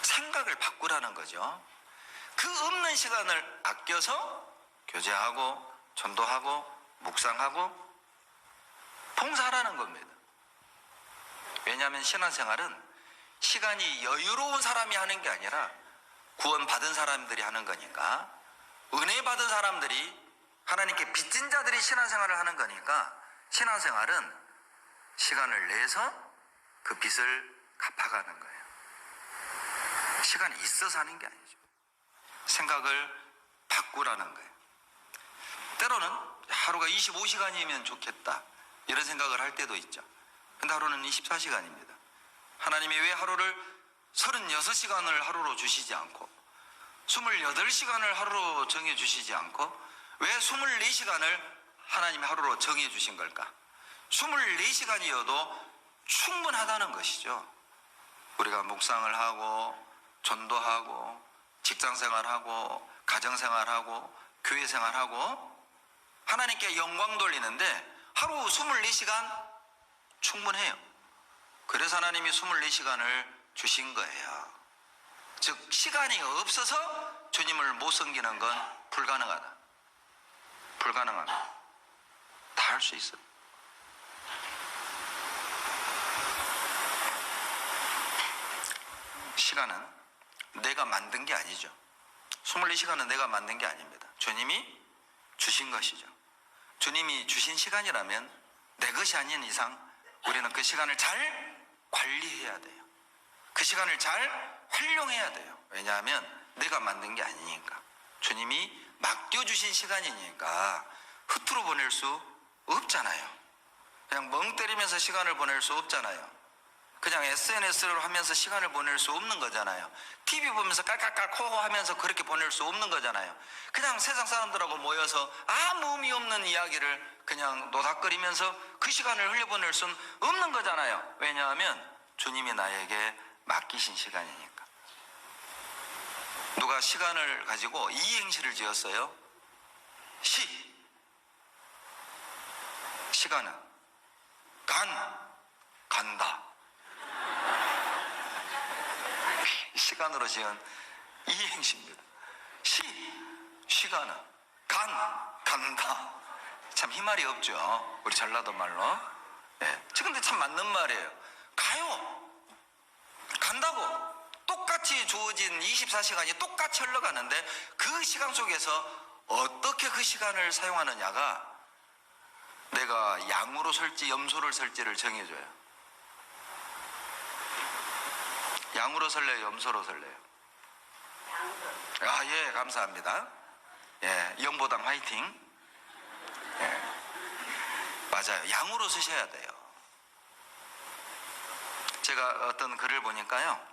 생각을 바꾸라는 거죠. 그 없는 시간을 아껴서 교제하고 전도하고 묵상하고 봉사하라는 겁니다. 왜냐하면 신앙생활은 시간이 여유로운 사람이 하는 게 아니라 구원받은 사람들이 하는 거니까, 은혜 받은 사람들이, 하나님께 빚진 자들이 신앙생활을 하는 거니까, 신앙생활은 시간을 내서 그 빚을 갚아가는 거예요. 시간이 있어서 하는 게 아니죠. 생각을 바꾸라는 거예요. 때로는 하루가 25시간이면 좋겠다 이런 생각을 할 때도 있죠. 근데 하루는 24시간입니다. 하나님이 왜 하루를 36시간을 하루로 주시지 않고 28시간을 하루로 정해 주시지 않고 왜 24시간을 하나님이 하루로 정해 주신 걸까? 24시간이어도 충분하다는 것이죠. 우리가 묵상을 하고 전도하고 직장생활하고 가정생활하고 교회생활하고 하나님께 영광 돌리는데 하루 24시간 충분해요. 그래서 하나님이 24시간을 주신 거예요. 즉 시간이 없어서 주님을 못 섬기는 건 불가능하다. 불가능합니다. 다 할 수 있어요. 시간은 내가 만든 게 아니죠. 24시간은 내가 만든 게 아닙니다. 주님이 주신 것이죠. 주님이 주신 시간이라면 내 것이 아닌 이상 우리는 그 시간을 잘 관리해야 돼요. 그 시간을 잘 활용해야 돼요. 왜냐하면 내가 만든 게 아니니까. 주님이 맡겨주신 시간이니까 흐트러 보낼 수 없잖아요. 그냥 멍 때리면서 시간을 보낼 수 없잖아요. 그냥 SNS를 하면서 시간을 보낼 수 없는 거잖아요. TV 보면서 깔깔깔 코호하면서 그렇게 보낼 수 없는 거잖아요. 그냥 세상 사람들하고 모여서 아무 의미 없는 이야기를 그냥 노닥거리면서 그 시간을 흘려보낼 수는 없는 거잖아요. 왜냐하면 주님이 나에게 맡기신 시간이니까. 누가 시간을 가지고 이행시를 지었어요. 시간은 간다. 시간으로 지은 이행시입니다. 시간은 간다. 참 희말이 없죠. 우리 전라도 말로. 네. 근데 참 맞는 말이에요. 가요. 간다고. 똑같이 주어진 24시간이 똑같이 흘러가는데 그 시간 속에서 어떻게 그 시간을 사용하느냐가 내가 양으로 설지 염소를 설지를 정해줘요. 양으로 설래요? 염소로 설래요? 아, 예, 감사합니다. 예, 영보당 화이팅. 예, 맞아요. 양으로 쓰셔야 돼요. 제가 어떤 글을 보니까요,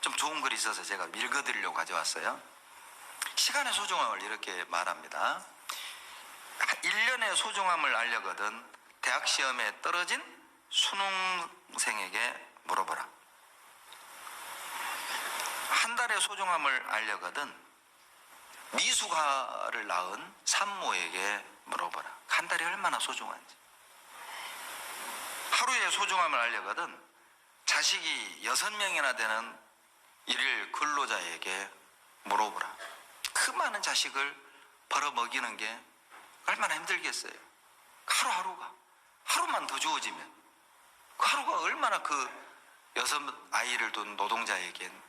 좀 좋은 글이 있어서 제가 읽어드리려고 가져왔어요. 시간의 소중함을 이렇게 말합니다. 1년의 소중함을 알려거든 대학 시험에 떨어진 수능생에게 물어보라. 한 달의 소중함을 알려거든 미숙아를 낳은 산모에게 물어보라. 한 달이 얼마나 소중한지. 하루의 소중함을 알려거든 자식이 6명이나 되는 일일 근로자에게 물어보라. 그 많은 자식을 벌어먹이는 게 얼마나 힘들겠어요. 하루만 더 주어지면 그 하루가 얼마나 그 6아이를 둔 노동자에겐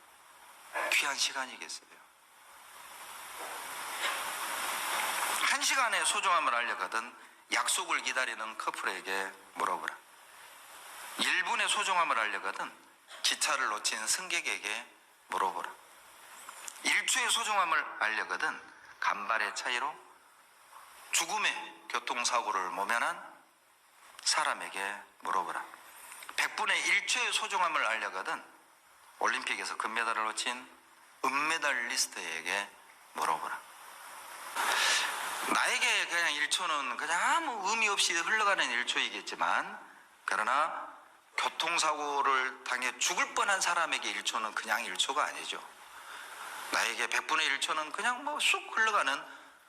귀한 시간이겠어요. 1시간의 소중함을 알려거든 약속을 기다리는 커플에게 물어보라. 1분의 소중함을 알려거든 기차를 놓친 승객에게 물어보라. 1초의 소중함을 알려거든 간발의 차이로 죽음의 교통사고를 모면한 사람에게 물어보라. 100분의 1초의 소중함을 알려거든 올림픽에서 금메달을 놓친 은메달리스트에게 물어보라. 나에게 그냥 1초는 그냥 아무 의미 없이 흘러가는 1초이겠지만, 그러나 교통사고를 당해 죽을 뻔한 사람에게 1초는 그냥 1초가 아니죠. 나에게 100분의 1초는 그냥 뭐 쑥 흘러가는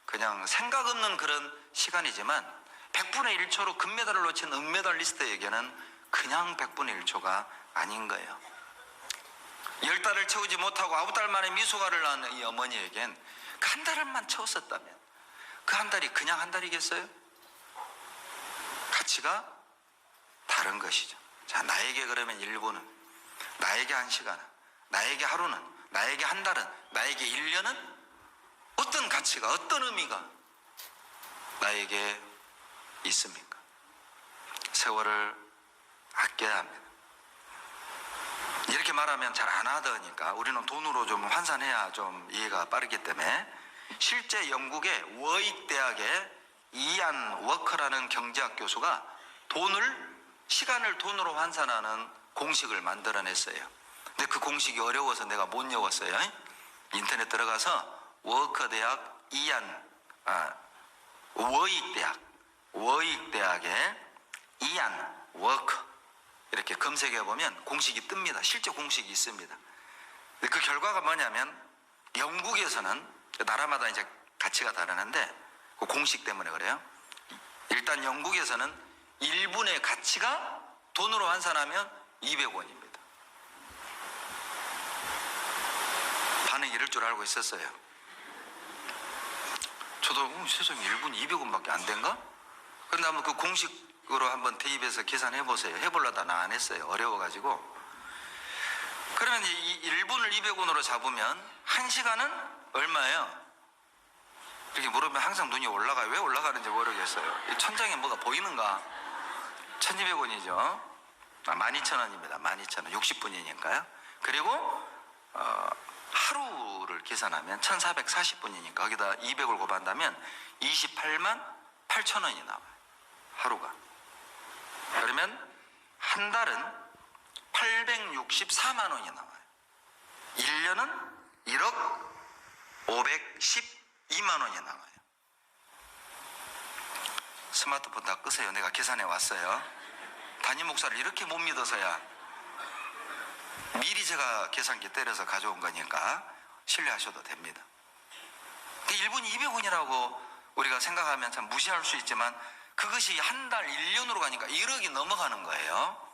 그냥 생각 없는 그런 시간이지만 100분의 1초로 금메달을 놓친 은메달리스트에게는 그냥 100분의 1초가 아닌 거예요. 10달을 채우지 못하고 9달 만에 미숙아를 낳은 이 어머니에겐 그 한 달만 채웠었다면 그 한 달이 그냥 한 달이겠어요? 가치가 다른 것이죠. 자, 나에게 그러면 1분은, 나에게 1시간은, 나에게 하루는, 나에게 한 달은, 나에게 1년은 어떤 가치가, 어떤 의미가 나에게 있습니까? 세월을 아껴야 합니다. 이렇게 말하면 잘 안 하더니까 우리는 돈으로 좀 환산해야 좀 이해가 빠르기 때문에, 실제 영국의 워익 대학의 이안 워커라는 경제학 교수가 시간을 돈으로 환산하는 공식을 만들어냈어요. 근데 그 공식이 어려워서 내가 못 외웠어요. 인터넷 들어가서 워커 대학 워익 대학의 이안 워커 이렇게 검색해 보면 공식이 뜹니다. 실제 공식이 있습니다. 그 결과가 뭐냐면, 영국에서는 나라마다 이제 가치가 다르는데 그 공식 때문에 그래요. 일단 영국에서는 1분의 가치가 돈으로 환산하면 200원입니다. 반응이 이럴 줄 알고 있었어요. 저도 세상에 1분 200원밖에 안 된가? 그런데 한번 그 공식으로 한번 대입해서 계산해 보세요. 해보려다 나 안 했어요. 어려워가지고. 그러면 이 1분을 200원으로 잡으면 1시간은 얼마예요? 이렇게 물으면 항상 눈이 올라가요. 왜 올라가는지 모르겠어요. 이 천장에 뭐가 보이는가? 1200원이죠. 12,000원입니다. 12,000원. 60분이니까요. 그리고 하루를 계산하면 1440분이니까 거기다 200을 곱한다면 28만 8천원이 나와요. 하루가. 그러면 한 달은 864만 원이 나와요. 1년은 1억 512만 원이 나와요. 스마트폰 다 끄세요. 내가 계산해 왔어요. 담임 목사를 이렇게 못 믿어서야. 미리 제가 계산기 때려서 가져온 거니까 신뢰하셔도 됩니다. 1분이 200원이라고 우리가 생각하면 참 무시할 수 있지만 그것이 한 달 1년으로 가니까 1억이 넘어가는 거예요.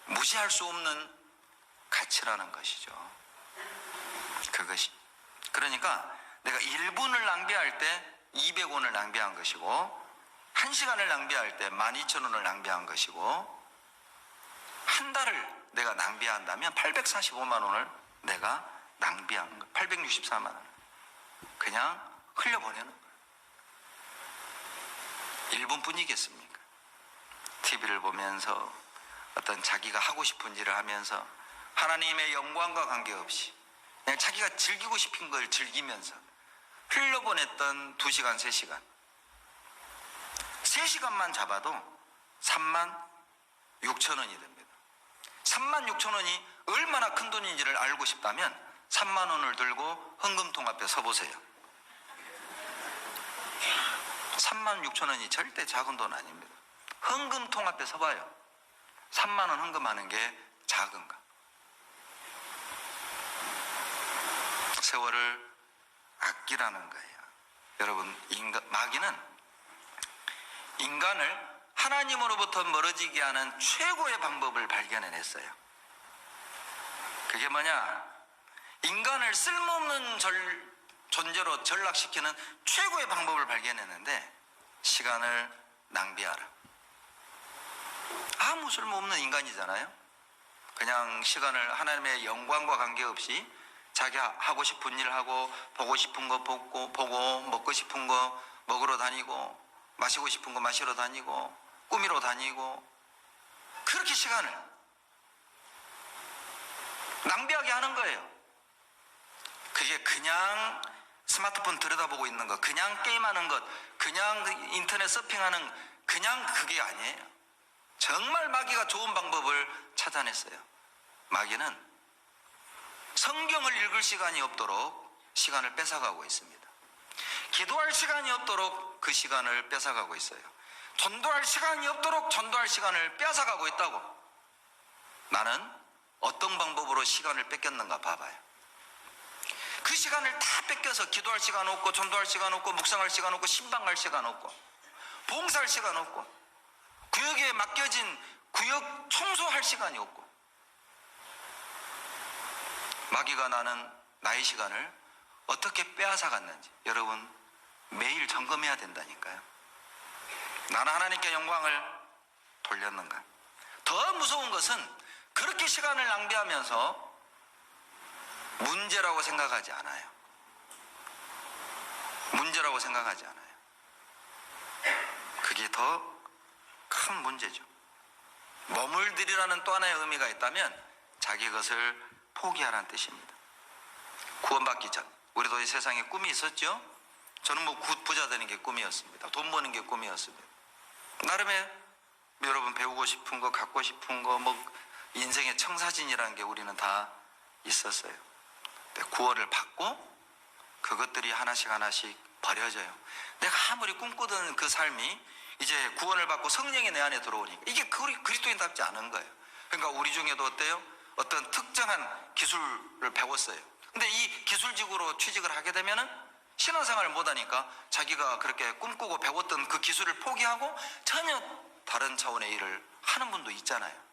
무시할 수 없는 가치라는 것이죠. 그것이. 그러니까 내가 1분을 낭비할 때 200원을 낭비한 것이고 1시간을 낭비할 때 12,000원을 낭비한 것이고 한 달을 내가 낭비한다면 845만 원을 내가 낭비한 거. 864만 원. 그냥 흘려보내는 거예요. 1분뿐이겠습니까? TV를 보면서 어떤 자기가 하고 싶은 일을 하면서 하나님의 영광과 관계없이 그냥 자기가 즐기고 싶은 걸 즐기면서 흘려보냈던 2시간, 3시간. 3시간만 잡아도 3만 6천 원이 됩니다. 3만 6천 원이 얼마나 큰 돈인지를 알고 싶다면 3만 원을 들고 헌금통 앞에 서보세요. 3만 6천 원이 절대 작은 돈 아닙니다. 헌금통 앞에 서봐요. 3만 원 헌금하는 게 작은가? 세월을 아끼라는 거예요. 여러분, 마귀는 인간을 하나님으로부터 멀어지게 하는 최고의 방법을 발견해냈어요. 그게 뭐냐? 인간을 쓸모없는 존재로 전락시키는 최고의 방법을 발견했는데 시간을 낭비하라. 아무 쓸모없는 인간이잖아요. 그냥 시간을 하나님의 영광과 관계없이 자기 하고 싶은 일 하고 보고 싶은 거 보고 먹고 싶은 거 먹으러 다니고 마시고 싶은 거 마시러 다니고 꾸미러 다니고 그렇게 시간을 낭비하게 하는 거예요. 그게 그냥 스마트폰 들여다보고 있는 것, 그냥 게임하는 것, 그냥 인터넷 서핑하는 그냥 그게 아니에요. 정말 마귀가 좋은 방법을 찾아냈어요. 마귀는 성경을 읽을 시간이 없도록 시간을 뺏어가고 있습니다. 기도할 시간이 없도록 그 시간을 뺏어가고 있어요. 전도할 시간이 없도록 전도할 시간을 뺏어가고 있다고. 나는 어떤 방법으로 시간을 뺏겼는가 봐봐요. 그 시간을 다 뺏겨서 기도할 시간 없고 전도할 시간 없고 묵상할 시간 없고 신방 갈 시간 없고 봉사할 시간 없고 구역에 맡겨진 구역 청소할 시간이 없고 마귀가 나의 시간을 어떻게 빼앗아갔는지 여러분 매일 점검해야 된다니까요. 나는 하나님께 영광을 돌렸는가? 더 무서운 것은 그렇게 시간을 낭비하면서 문제라고 생각하지 않아요. 문제라고 생각하지 않아요. 그게 더 큰 문제죠. 몸을 들이라는 또 하나의 의미가 있다면 자기 것을 포기하라는 뜻입니다. 구원받기 전 우리도 이 세상에 꿈이 있었죠. 저는 부자 되는 게 꿈이었습니다. 돈 버는 게 꿈이었습니다. 나름의 여러분 배우고 싶은 거 갖고 싶은 거 인생의 청사진이라는 게 우리는 다 있었어요. 근데 구원을 받고 그것들이 하나씩 버려져요. 내가 아무리 꿈꾸던 그 삶이 이제 구원을 받고 성령이 내 안에 들어오니까 이게 그리스도인답지 않은 거예요. 그러니까 우리 중에도 어때요? 어떤 특정한 기술을 배웠어요. 근데 이 기술직으로 취직을 하게 되면은 신앙생활을 못하니까 자기가 그렇게 꿈꾸고 배웠던 그 기술을 포기하고 전혀 다른 차원의 일을 하는 분도 있잖아요.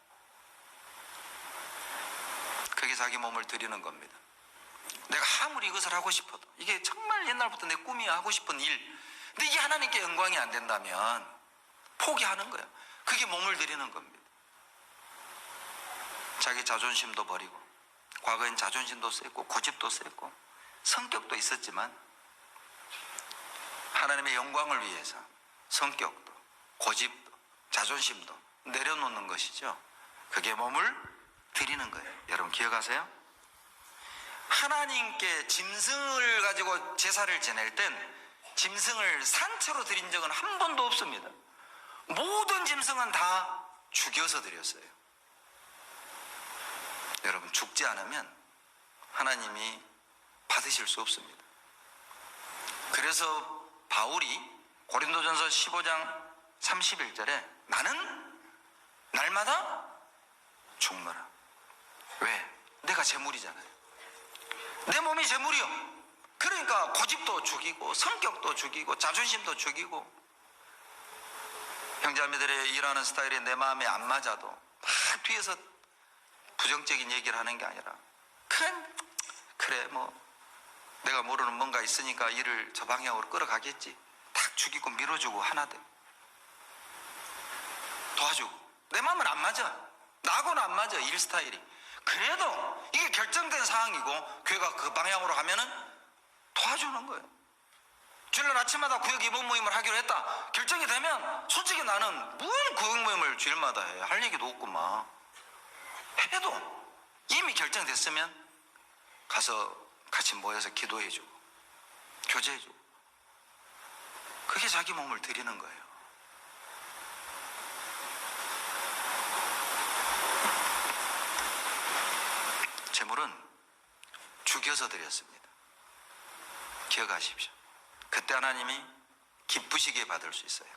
그게 자기 몸을 드리는 겁니다. 내가 아무리 이것을 하고 싶어도 이게 정말 옛날부터 내 꿈이 하고 싶은 일, 근데 이게 하나님께 영광이 안 된다면 포기하는 거예요. 그게 몸을 드리는 겁니다. 자기 자존심도 버리고 과거엔 자존심도 셌고 고집도 셌고 성격도 있었지만 하나님의 영광을 위해서 성격도 고집도 자존심도 내려놓는 것이죠. 그게 몸을 드리는 거예요. 여러분 기억하세요? 하나님께 짐승을 가지고 제사를 지낼 땐 짐승을 산채로 드린 적은 한 번도 없습니다. 모든 짐승은 다 죽여서 드렸어요. 여러분 죽지 않으면 하나님이 받으실 수 없습니다. 그래서 바울이 고린도전서 15장 31절에 나는 날마다 죽노라. 왜? 내가 제물이잖아요. 내 몸이 제물이요. 그러니까 고집도 죽이고 성격도 죽이고 자존심도 죽이고 형제자매들의 일하는 스타일이 내 마음에 안 맞아도 막 뒤에서 부정적인 얘기를 하는 게 아니라 그래 뭐 내가 모르는 뭔가 있으니까 일을 저 방향으로 끌어가겠지. 탁 죽이고 밀어주고 하나들 도와주고 내 마음은 안 맞아. 나하고는 안 맞아 일 스타일이. 그래도 이게 결정된 상황이고 교회가 그 방향으로 가면은 도와주는 거예요. 주일날 아침마다 구역 이번 모임을 하기로 했다. 결정이 되면 솔직히 나는 무슨 구역 모임을 주일마다 해. 할 얘기도 없고 막 해도 이미 결정됐으면 가서 같이 모여서 기도해주고 교제해주고 그게 자기 몸을 드리는 거예요. 제물은 죽여서 드렸습니다. 기억하십시오. 그때 하나님이 기쁘시게 받을 수 있어요.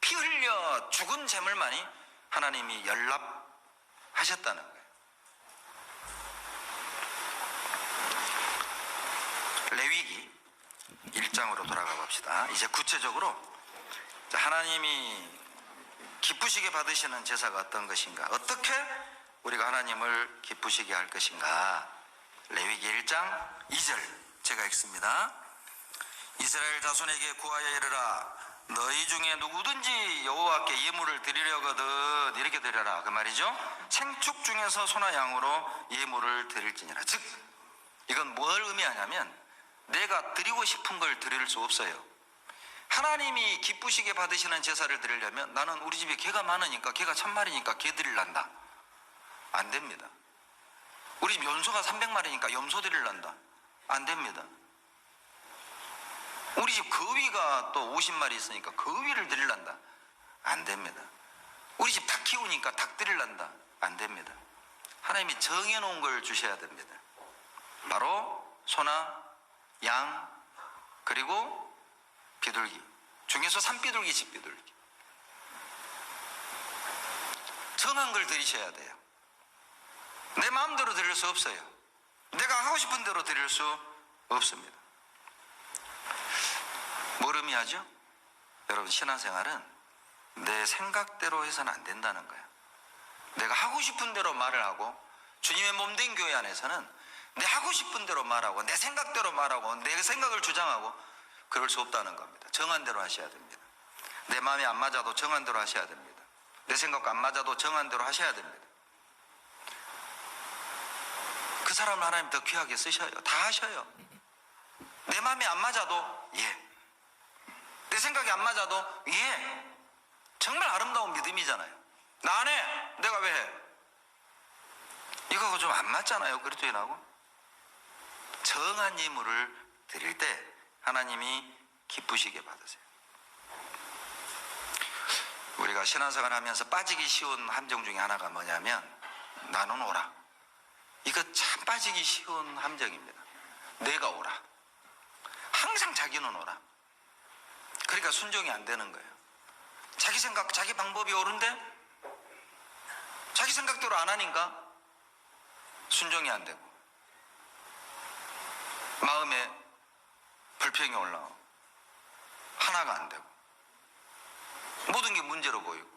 피 흘려 죽은 제물만이 하나님이 연락하셨다는 거예요. 레위기 1장으로 돌아가 봅시다. 이제 구체적으로 하나님이 기쁘시게 받으시는 제사가 어떤 것인가, 어떻게 우리가 하나님을 기쁘시게 할 것인가. 레위기 1장 2절 제가 읽습니다. 이스라엘 자손에게 구하여 이르라. 너희 중에 누구든지 여호와께 예물을 드리려거든 이렇게 드려라 그 말이죠. 생축 중에서 소나 양으로 예물을 드릴지니라. 즉 이건 뭘 의미하냐면 내가 드리고 싶은 걸 드릴 수 없어요. 하나님이 기쁘시게 받으시는 제사를 드리려면 나는 우리 집에 개가 많으니까 개가 1000마리니까 개 드리란다. 안 됩니다. 우리 집 염소가 300마리니까 염소 드리란다. 안 됩니다. 우리 집 거위가 또 50마리 있으니까 거위를 드리란다. 안 됩니다. 우리 집 닭 키우니까 닭 드리란다. 안 됩니다. 하나님이 정해놓은 걸 주셔야 됩니다. 바로 소나 양 그리고 비둘기 중에서 산비둘기 집비둘기 정한 걸 드리셔야 돼요. 내 마음대로 드릴 수 없어요. 내가 하고 싶은 대로 드릴 수 없습니다. 뭘 의미하죠? 여러분 신앙생활은 내 생각대로 해서는 안 된다는 거예요. 내가 하고 싶은 대로 말을 하고 주님의 몸된 교회 안에서는 내 하고 싶은 대로 말하고 내 생각대로 말하고 내 생각을 주장하고 그럴 수 없다는 겁니다. 정한 대로 하셔야 됩니다. 내 마음이 안 맞아도 정한 대로 하셔야 됩니다. 내 생각과 안 맞아도 정한 대로 하셔야 됩니다. 그 사람을 하나님 더 귀하게 쓰셔요. 다 하셔요. 내 마음이 안 맞아도 예, 내 생각이 안 맞아도 예. 정말 아름다운 믿음이잖아요. 나 안 해. 내가 왜 해? 이거 좀 안 맞잖아요. 그리스도인하고. 정한 예물을 드릴 때 하나님이 기쁘시게 받으세요. 우리가 신앙생활 하면서 빠지기 쉬운 함정 중에 하나가 뭐냐면 나는 오라. 이거 참 빠지기 쉬운 함정입니다. 내가 오라. 항상 자기는 오라. 그러니까 순종이 안 되는 거예요. 자기 생각, 자기 방법이 옳은데 자기 생각대로 안 하니까 순종이 안 되고 마음에 불평이 올라오고 하나가 안 되고 모든 게 문제로 보이고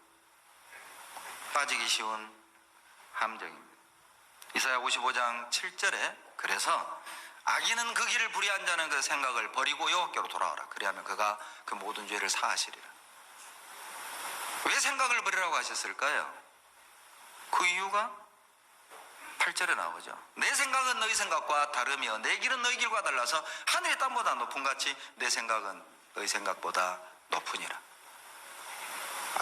빠지기 쉬운 함정입니다. 이사야 55장 7절에 그래서 악인은 그 길을 불의한 자는 그 생각을 버리고 여호와께로 돌아오라. 그리하면 그가 그 모든 죄를 사하시리라. 왜 생각을 버리라고 하셨을까요? 그 이유가 8절에 나오죠. 내 생각은 너희 생각과 다르며 내 길은 너희 길과 달라서 하늘의 땅보다 높은 같이 내 생각은 너희 생각보다 높으니라.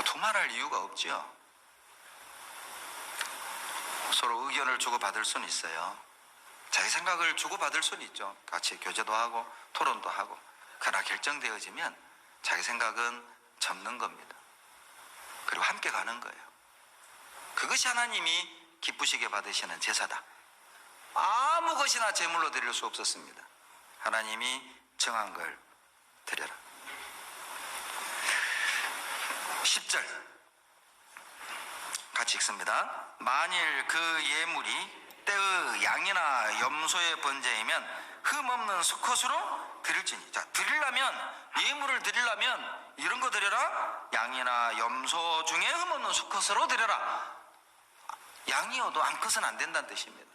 두말할 이유가 없지요. 서로 의견을 주고받을 수는 있어요. 자기 생각을 주고받을 수는 있죠. 같이 교제도 하고 토론도 하고. 그러나 결정되어지면 자기 생각은 접는 겁니다. 그리고 함께 가는 거예요. 그것이 하나님이 기쁘시게 받으시는 제사다. 아무 것이나 제물로 드릴 수 없었습니다. 하나님이 정한 걸 드려라. 10절 같이 읽습니다. 만일 그 예물이 때의 양이나 염소의 번제이면 흠없는 수컷으로 드릴지니. 자, 드리려면, 예물을 드리려면 이런 거 드려라. 양이나 염소 중에 흠없는 수컷으로 드려라. 양이어도 암컷은 안 된다는 뜻입니다.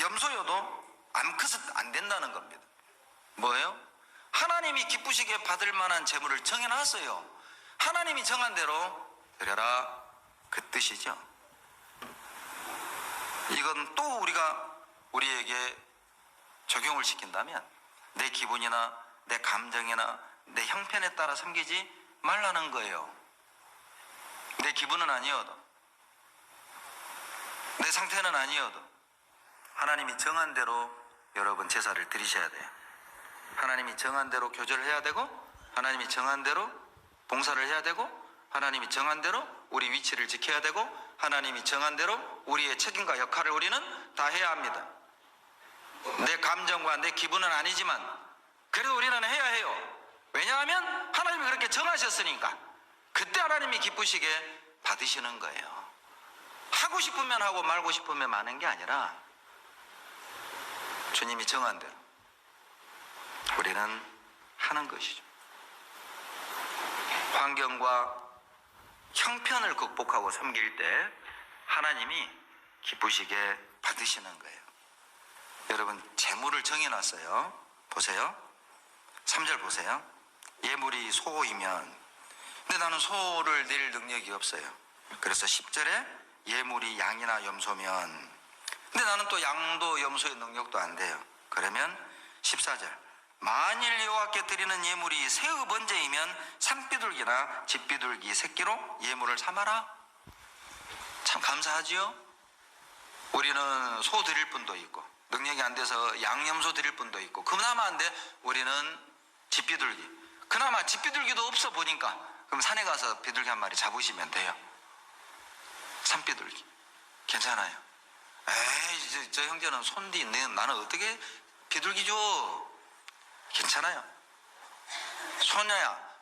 염소여도 암컷은 안 된다는 겁니다. 뭐예요? 하나님이 기쁘시게 받을 만한 제물을 정해놨어요. 하나님이 정한 대로 드려라, 그 뜻이죠. 이건 또 우리에게 적용을 시킨다면 내 기분이나 내 감정이나 내 형편에 따라 섬기지 말라는 거예요. 내 기분은 아니어도, 내 상태는 아니어도 하나님이 정한 대로 여러분 제사를 드리셔야 돼요. 하나님이 정한 대로 교제를 해야 되고, 하나님이 정한 대로 봉사를 해야 되고, 하나님이 정한 대로 우리 위치를 지켜야 되고, 하나님이 정한 대로 우리의 책임과 역할을 우리는 다 해야 합니다. 내 감정과 내 기분은 아니지만 그래도 우리는 해야 해요. 왜냐하면 하나님이 그렇게 정하셨으니까. 그때 하나님이 기쁘시게 받으시는 거예요. 하고 싶으면 하고 말고 싶으면 마는 게 아니라 주님이 정한 대로 우리는 하는 것이죠. 환경과 형편을 극복하고 섬길 때 하나님이 기쁘시게 받으시는 거예요. 여러분, 제물을 정해놨어요. 보세요. 3절 보세요. 예물이 소이면, 근데 나는 소를 드릴 능력이 없어요. 그래서 10절에 예물이 양이나 염소면, 근데 나는 또 양도 염소의 능력도 안 돼요. 그러면 14절, 만일 여호와께 드리는 예물이 새의 번제이면 산비둘기나 집비둘기 새끼로 예물을 삼아라. 참 감사하지요. 우리는 소 드릴 분도 있고, 능력이 안 돼서 양염소 드릴 분도 있고, 그나마 안 돼 우리는 집비둘기. 그나마 집비둘기도 없어 보니까 그럼 산에 가서 비둘기 한 마리 잡으시면 돼요. 산비둘기 괜찮아요. 에이, 저 형제는 손디, 나는 어떻게 비둘기 줘? 괜찮아요.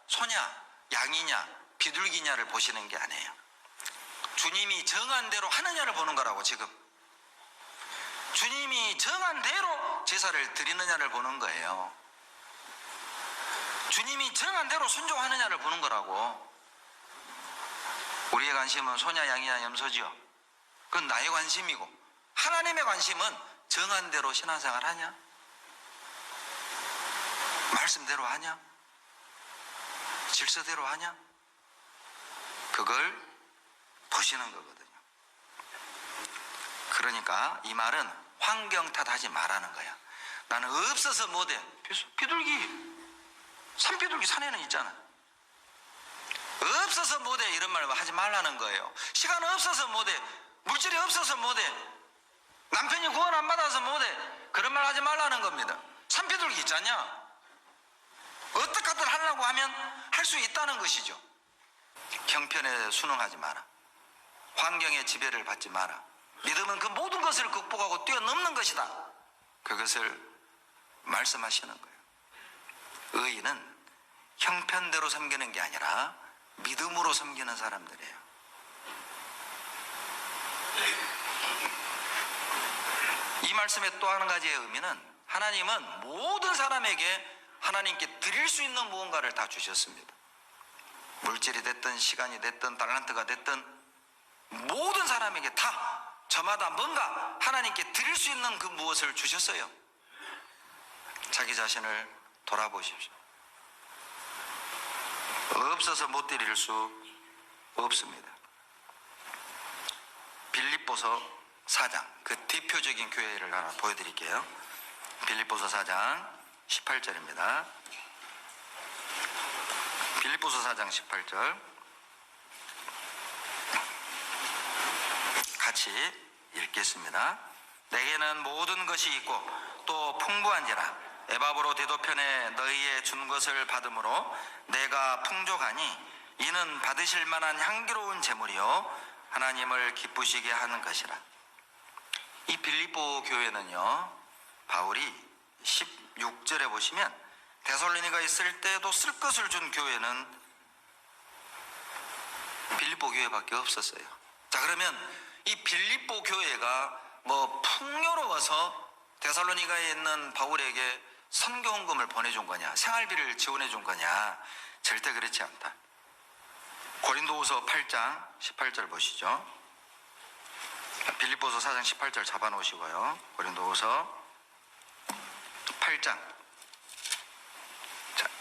소냐, 양이냐, 비둘기냐를 보시는 게 아니에요. 주님이 정한 대로 하느냐를 보는 거라고. 지금 주님이 정한 대로 제사를 드리느냐를 보는 거예요. 주님이 정한 대로 순종하느냐를 보는 거라고. 우리의 관심은 소냐, 양이냐, 염소지요. 그건 나의 관심이고, 하나님의 관심은 정한 대로 신앙생활 하냐, 말씀대로 하냐, 질서대로 하냐, 그걸 보시는 거거든요. 그러니까 이 말은 환경 탓하지 말라는 거야. 나는 없어서 못해. 비둘기, 산비둘기 산에는 있잖아. 없어서 못해, 이런 말 하지 말라는 거예요. 시간 없어서 못해, 물질이 없어서 못해, 남편이 구원 안 받아서 못해, 그런 말 하지 말라는 겁니다. 산비둘기 있잖냐. 어떻게든 하려고 하면 할 수 있다는 것이죠. 형편에 순응하지 마라. 환경의 지배를 받지 마라. 믿음은 그 모든 것을 극복하고 뛰어넘는 것이다. 그것을 말씀하시는 거예요. 의인은 형편대로 섬기는 게 아니라 믿음으로 섬기는 사람들이에요. 이 말씀의 또 한 가지의 의미는, 하나님은 모든 사람에게 하나님께 드릴 수 있는 무언가를 다 주셨습니다. 물질이 됐든 시간이 됐든 달란트가 됐든 모든 사람에게 다 저마다 뭔가 하나님께 드릴 수 있는 그 무엇을 주셨어요. 자기 자신을 돌아보십시오. 없어서 못 드릴 수 없습니다. 빌립보서 4장, 그 대표적인 교회를 하나 보여드릴게요. 빌립보서 4장 18절입니다. 빌립보서 4장 18절 같이 읽겠습니다. 내게는 모든 것이 있고 또 풍부한지라 에바브로 디도편에 너희의 준 것을 받음으로 내가 풍족하니 이는 받으실 만한 향기로운 제물이요 하나님을 기쁘시게 하는 것이라. 이 빌립보 교회는요, 바울이 16절에 보시면 데살로니가 있을 때도 쓸 것을 준 교회는 빌립보 교회밖에 없었어요. 자, 그러면 이 빌립보 교회가 뭐 풍요로워서 데살로니가에 있는 바울에게 선교헌금을 보내준 거냐, 생활비를 지원해 준 거냐? 절대 그렇지 않다. 고린도후서 8장 18절 보시죠. 빌립보서 4장 18절 잡아놓으시고요. 고린도후서 8장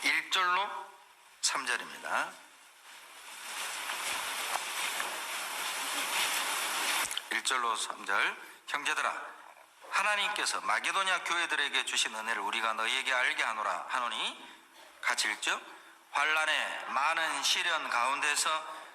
1절로 3절입니다. 1절로 3절. 형제들아, 하나님께서 마게도냐 교회들에게 주신 은혜를 우리가 너희에게 알게 하노라 하노니, 같이 읽죠. 환난의 많은 시련 가운데서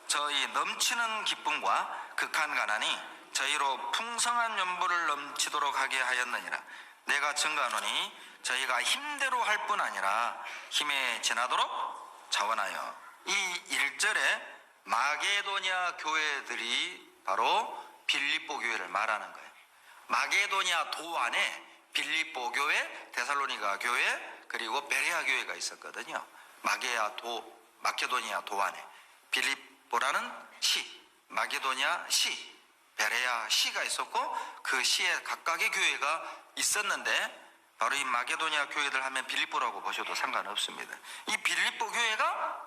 저희 넘치는 기쁨과 극한 가난이 저희로 풍성한 연보를 넘치도록 하게 하였느니라. 내가 증거하노니 저희가 힘대로 할 뿐 아니라 힘에 지나도록 자원하여. 이 1절에 마게도냐 교회들이 바로 빌립보 교회를 말하는 거예요. 마게도냐 도 안에 빌립보 교회, 데살로니가 교회, 그리고 베레아 교회가 있었거든요. 마게도니아 도 안에 빌립보라는 시, 마게도냐 시, 베레아 시가 있었고 그 시에 각각의 교회가 있었는데 바로 이 마게도니아 교회들 하면 빌립보라고 보셔도 상관없습니다. 이 빌립보 교회가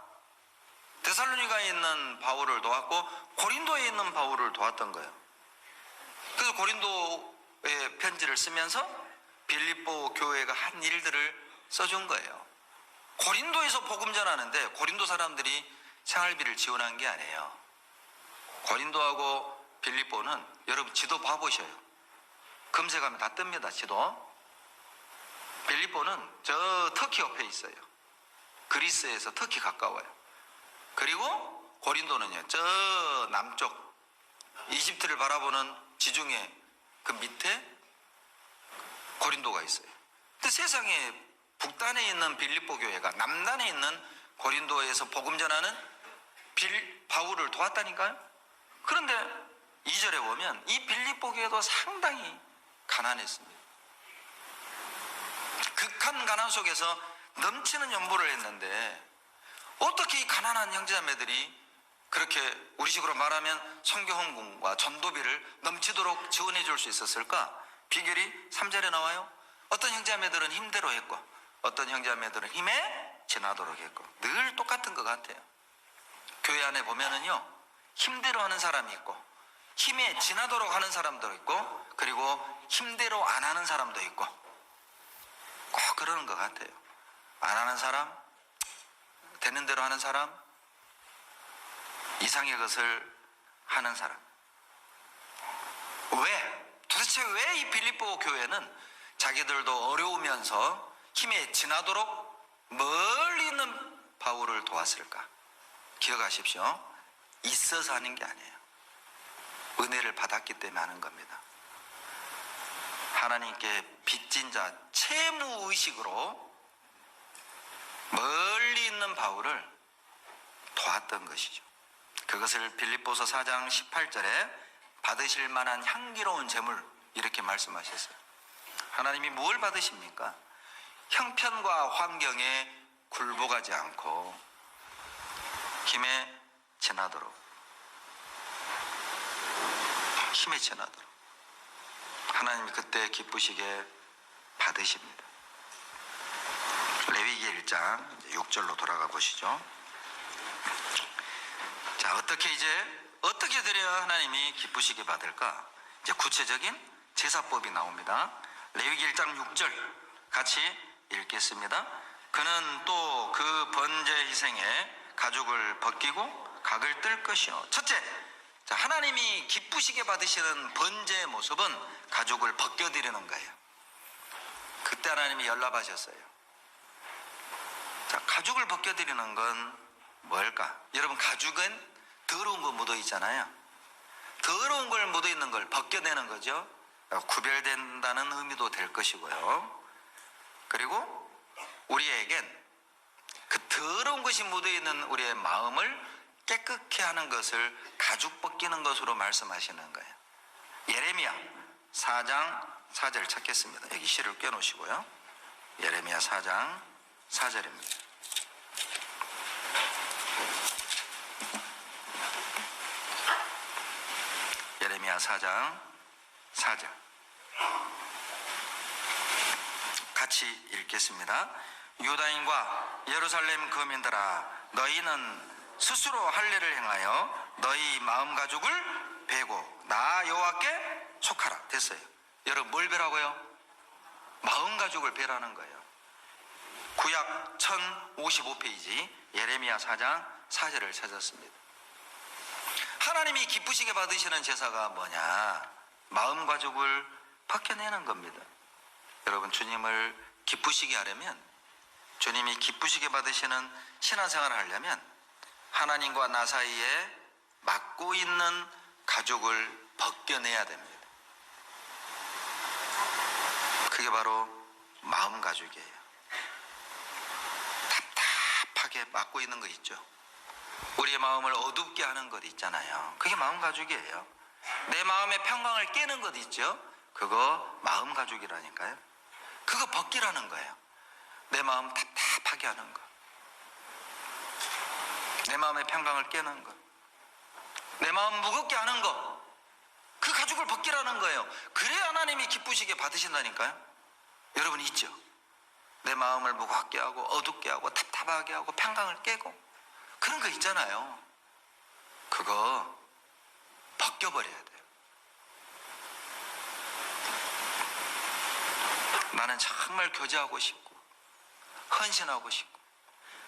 데살로니가에 있는 바울을 도왔고 고린도에 있는 바울을 도왔던 거예요. 그래서 고린도의 편지를 쓰면서 빌립보 교회가 한 일들을 써준 거예요. 고린도에서 복음 전하는데 고린도 사람들이 생활비를 지원한 게 아니에요. 고린도하고 빌립보는 여러분 지도 봐보셔요. 검색하면 다 뜹니다. 지도. 빌립보는 저 터키 옆에 있어요. 그리스에서 터키 가까워요. 그리고 고린도는요, 저 남쪽 이집트를 바라보는 지중해 그 밑에 고린도가 있어요. 근데 세상에 북단에 있는 빌립보 교회가 남단에 있는 고린도에서 복음 전하는 바울을 도왔다니까요. 그런데 2절에 보면 이 빌립보 교회도 상당히 가난했습니다. 극한 가난 속에서 넘치는 연보를 했는데 어떻게 이 가난한 형제자매들이 그렇게 우리식으로 말하면 선교헌금과 전도비를 넘치도록 지원해 줄 수 있었을까? 비결이 3절에 나와요. 어떤 형제자매들은 힘대로 했고 어떤 형제자매들은 힘에 지나도록 했고, 늘 똑같은 것 같아요. 교회 안에 보면은요, 힘대로 하는 사람이 있고 힘에 지나도록 하는 사람도 있고 그리고 힘대로 안 하는 사람도 있고 꼭 그러는 것 같아요. 안 하는 사람, 되는 대로 하는 사람, 이상의 것을 하는 사람. 왜? 도대체 왜 이 빌립보 교회는 자기들도 어려우면서 힘에 지나도록 멀리 있는 바울을 도왔을까? 기억하십시오. 있어서 하는 게 아니에요. 은혜를 받았기 때문에 하는 겁니다. 하나님께 빚진 자 채무의식으로 멀리 있는 바울을 도왔던 것이죠. 그것을 빌립보서 4장 18절에 받으실 만한 향기로운 제물 이렇게 말씀하셨어요. 하나님이 뭘 받으십니까? 형편과 환경에 굴복하지 않고 힘에 지나도록 하나님이 그때 기쁘시게 받으십니다. 레위기 1장 6절로 돌아가 보시죠. 자, 어떻게 드려야 하나님이 기쁘시게 받을까? 이제 구체적인 제사법이 나옵니다. 레위기 1장 6절 같이 읽겠습니다. 그는 또 그 번제 희생에 가죽을 벗기고 각을 뜰 것이요. 첫째, 자, 하나님이 기쁘시게 받으시는 번제의 모습은 가죽을 벗겨드리는 거예요. 그때 하나님이 연락하셨어요. 자, 가죽을 벗겨드리는 건 뭘까? 여러분, 가죽은 더러운 거 묻어 있잖아요. 더러운 걸 묻어 있는 걸 벗겨내는 거죠. 구별된다는 의미도 될 것이고요. 그리고 우리에겐 그 더러운 것이 묻어 있는 우리의 마음을 깨끗게 하는 것을 가죽 벗기는 것으로 말씀하시는 거예요. 예레미야 4장 4절 찾겠습니다. 여기 시를 껴놓으시고요. 예레미야 4장 4절입니다. 예레미야 4장 4절 같이 읽겠습니다. 유다인과 예루살렘 거민들아, 너희는 스스로 할례를 행하여 너희 마음 가죽을 베고 나 여호와께 속하라. 됐어요. 여러분, 뭘 베라고요? 마음 가죽을 베라는 거예요. 구약 1055페이지 예레미야 4장 4절을 찾았습니다. 하나님이 기쁘시게 받으시는 제사가 뭐냐? 마음 가죽을 벗겨내는 겁니다. 여러분, 주님을 기쁘시게 하려면, 주님이 기쁘시게 받으시는 신앙생활을 하려면 하나님과 나 사이에 막고 있는 가죽을 벗겨내야 됩니다. 그게 바로 마음 가죽이에요. 답답하게 막고 있는 거 있죠. 우리의 마음을 어둡게 하는 것 있잖아요. 그게 마음 가죽이에요. 내 마음의 평강을 깨는 것 있죠. 그거 마음 가죽이라니까요. 그거 벗기라는 거예요. 내 마음 답답하게 하는 거, 내 마음의 평강을 깨는 거, 내 마음 무겁게 하는 거, 그 가죽을 벗기라는 거예요. 그래야 하나님이 기쁘시게 받으신다니까요. 여러분 있죠? 내 마음을 무겁게 하고 어둡게 하고 답답하게 하고 평강을 깨고 그런 거 있잖아요. 그거 벗겨버려야 돼요. 나는 정말 교제하고 싶고 헌신하고 싶고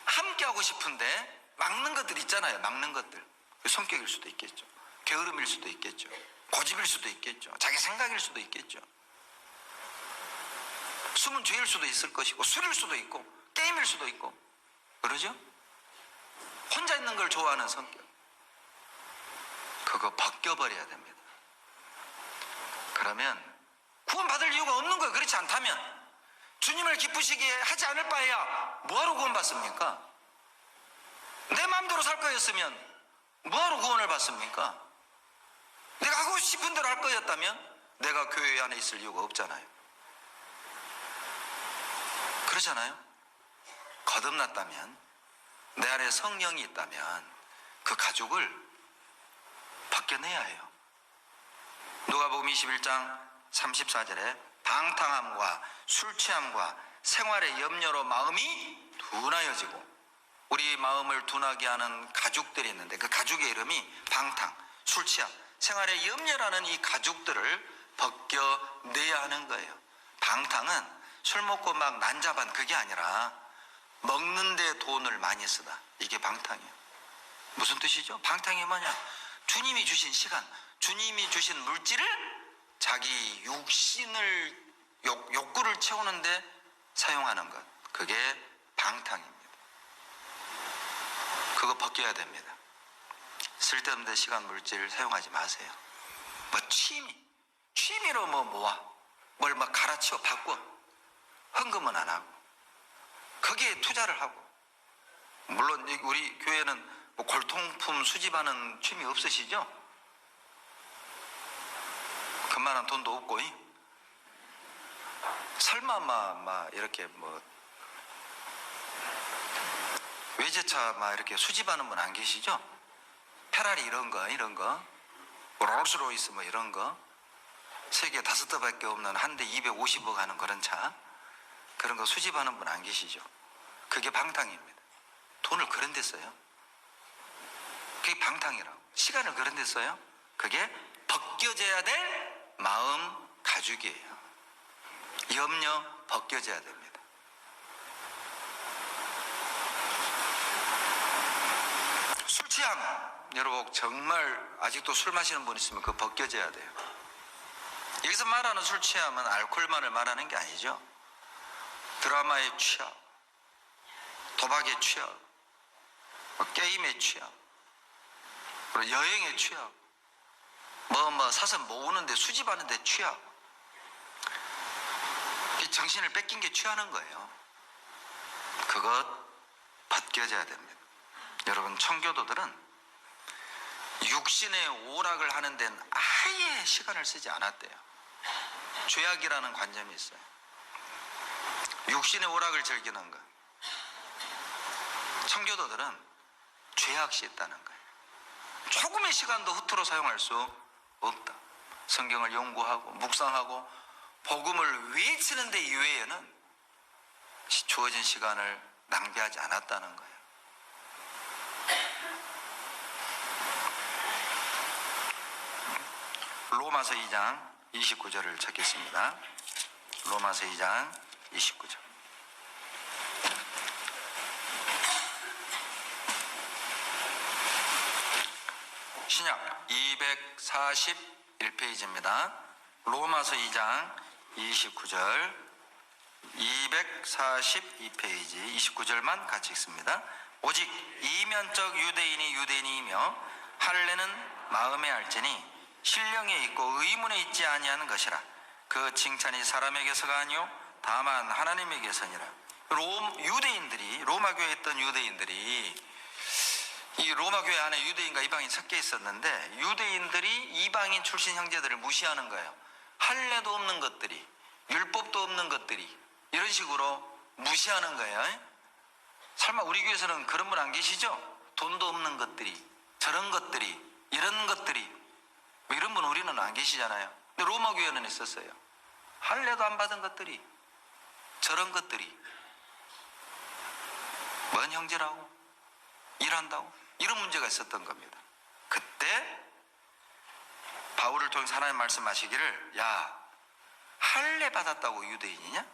함께 하고 싶은데 막는 것들 있잖아요. 막는 것들. 성격일 수도 있겠죠. 게으름일 수도 있겠죠. 고집일 수도 있겠죠. 자기 생각일 수도 있겠죠. 숨은 죄일 수도 있을 것이고 술일 수도 있고 게임일 수도 있고 그러죠? 혼자 있는 걸 좋아하는 성격, 그거 벗겨버려야 됩니다. 그러면 구원받을 이유가 없는 거예요. 그렇지 않다면 주님을 기쁘시게 하지 않을 바에야 뭐하러 구원받습니까? 내 마음대로 살 거였으면 뭐하러 구원을 받습니까? 내가 하고 싶은 대로 할 거였다면 내가 교회 안에 있을 이유가 없잖아요. 그렇잖아요. 거듭났다면, 내 안에 성령이 있다면 그 가죽을 벗겨내야 해요. 누가복음 21장 34절에 방탕함과 술 취함과 생활의 염려로 마음이 둔하여지고, 우리 마음을 둔하게 하는 가죽들이 있는데 그 가죽의 이름이 방탕, 술 취함, 생활의 염려라는 이 가죽들을 벗겨내야 하는 거예요. 방탕은 술 먹고 막 난잡한 그게 아니라 먹는 데 돈을 많이 쓰다. 이게 방탕이에요. 무슨 뜻이죠? 방탕이 뭐냐? 주님이 주신 시간, 주님이 주신 물질을 자기 육신을 욕구를 채우는데 사용하는 것, 그게 방탕입니다. 그거 벗겨야 됩니다. 쓸데없는 시간, 물질 사용하지 마세요. 뭐 취미로 뭐 모아, 뭘 막 갈아치워 바꿔, 헌금은 안 하고 거기에 투자를 하고. 물론 우리 교회는 뭐 골동품 수집하는 취미 없으시죠? 그만한 돈도 없고, 설마 막 이렇게 뭐 외제차 막 이렇게 수집하는 분 안 계시죠? 페라리 이런 거 롤스로이스 뭐 이런 거, 세계 5대밖에 없는 한 대 250억 하는 그런 차, 그런 거 수집하는 분 안 계시죠? 그게 방탕입니다. 돈을 그런 데 써요. 그게 방탕이라고. 시간을 그런 데 써요. 그게 벗겨져야 될 마음 가죽이에요. 염려 벗겨져야 됩니다. 술 취함, 여러분 정말 아직도 술 마시는 분 있으면 그거 벗겨져야 돼요. 여기서 말하는 술 취함은 알코올만을 말하는 게 아니죠. 드라마에 취함, 도박에 취함, 게임에 취함, 그리고 여행에 취함, 사서 모으는데 수집하는데 취함. 정신을 뺏긴 게 취하는 거예요. 그것 벗겨져야 됩니다. 여러분, 청교도들은 육신의 오락을 하는 데는 아예 시간을 쓰지 않았대요. 죄악이라는 관점이 있어요. 육신의 오락을 즐기는 것. 청교도들은 죄악시 있다는 거예요. 조금의 시간도 허투루 사용할 수 없다. 성경을 연구하고 묵상하고 복음을 외치는 데 이외에는 주어진 시간을 낭비하지 않았다는 거예요. 로마서 2장 29절을 찾겠습니다. 로마서 2장 29절. 신약 241페이지입니다. 로마서 2장 29절, 242페이지 29절만 같이 읽습니다. 오직 이면적 유대인이 유대인이며 할례는 마음에 알지니 신령에 있고 의문에 있지 아니하는 것이라. 그 칭찬이 사람에게서가 아니요 다만 하나님에게서니라. 유대인들이, 로마 교회에 있던 유대인들이, 이 로마 교회 안에 유대인과 이방인 섞여 있었는데 유대인들이 이방인 출신 형제들을 무시하는 거예요. 할례도 없는 것들이, 율법도 없는 것들이, 이런 식으로 무시하는 거예요. 설마 우리 교회에서는 그런 분 안 계시죠? 돈도 없는 것들이, 저런 것들이, 이런 것들이, 이런 분 우리는 안 계시잖아요. 근데 로마 교회는 있었어요. 할례도 안 받은 것들이, 저런 것들이, 뭔 형제라고, 일한다고, 이런 문제가 있었던 겁니다. 그때 바울을 통해서 하나님 말씀하시기를, 야, 할례 받았다고 유대인이냐?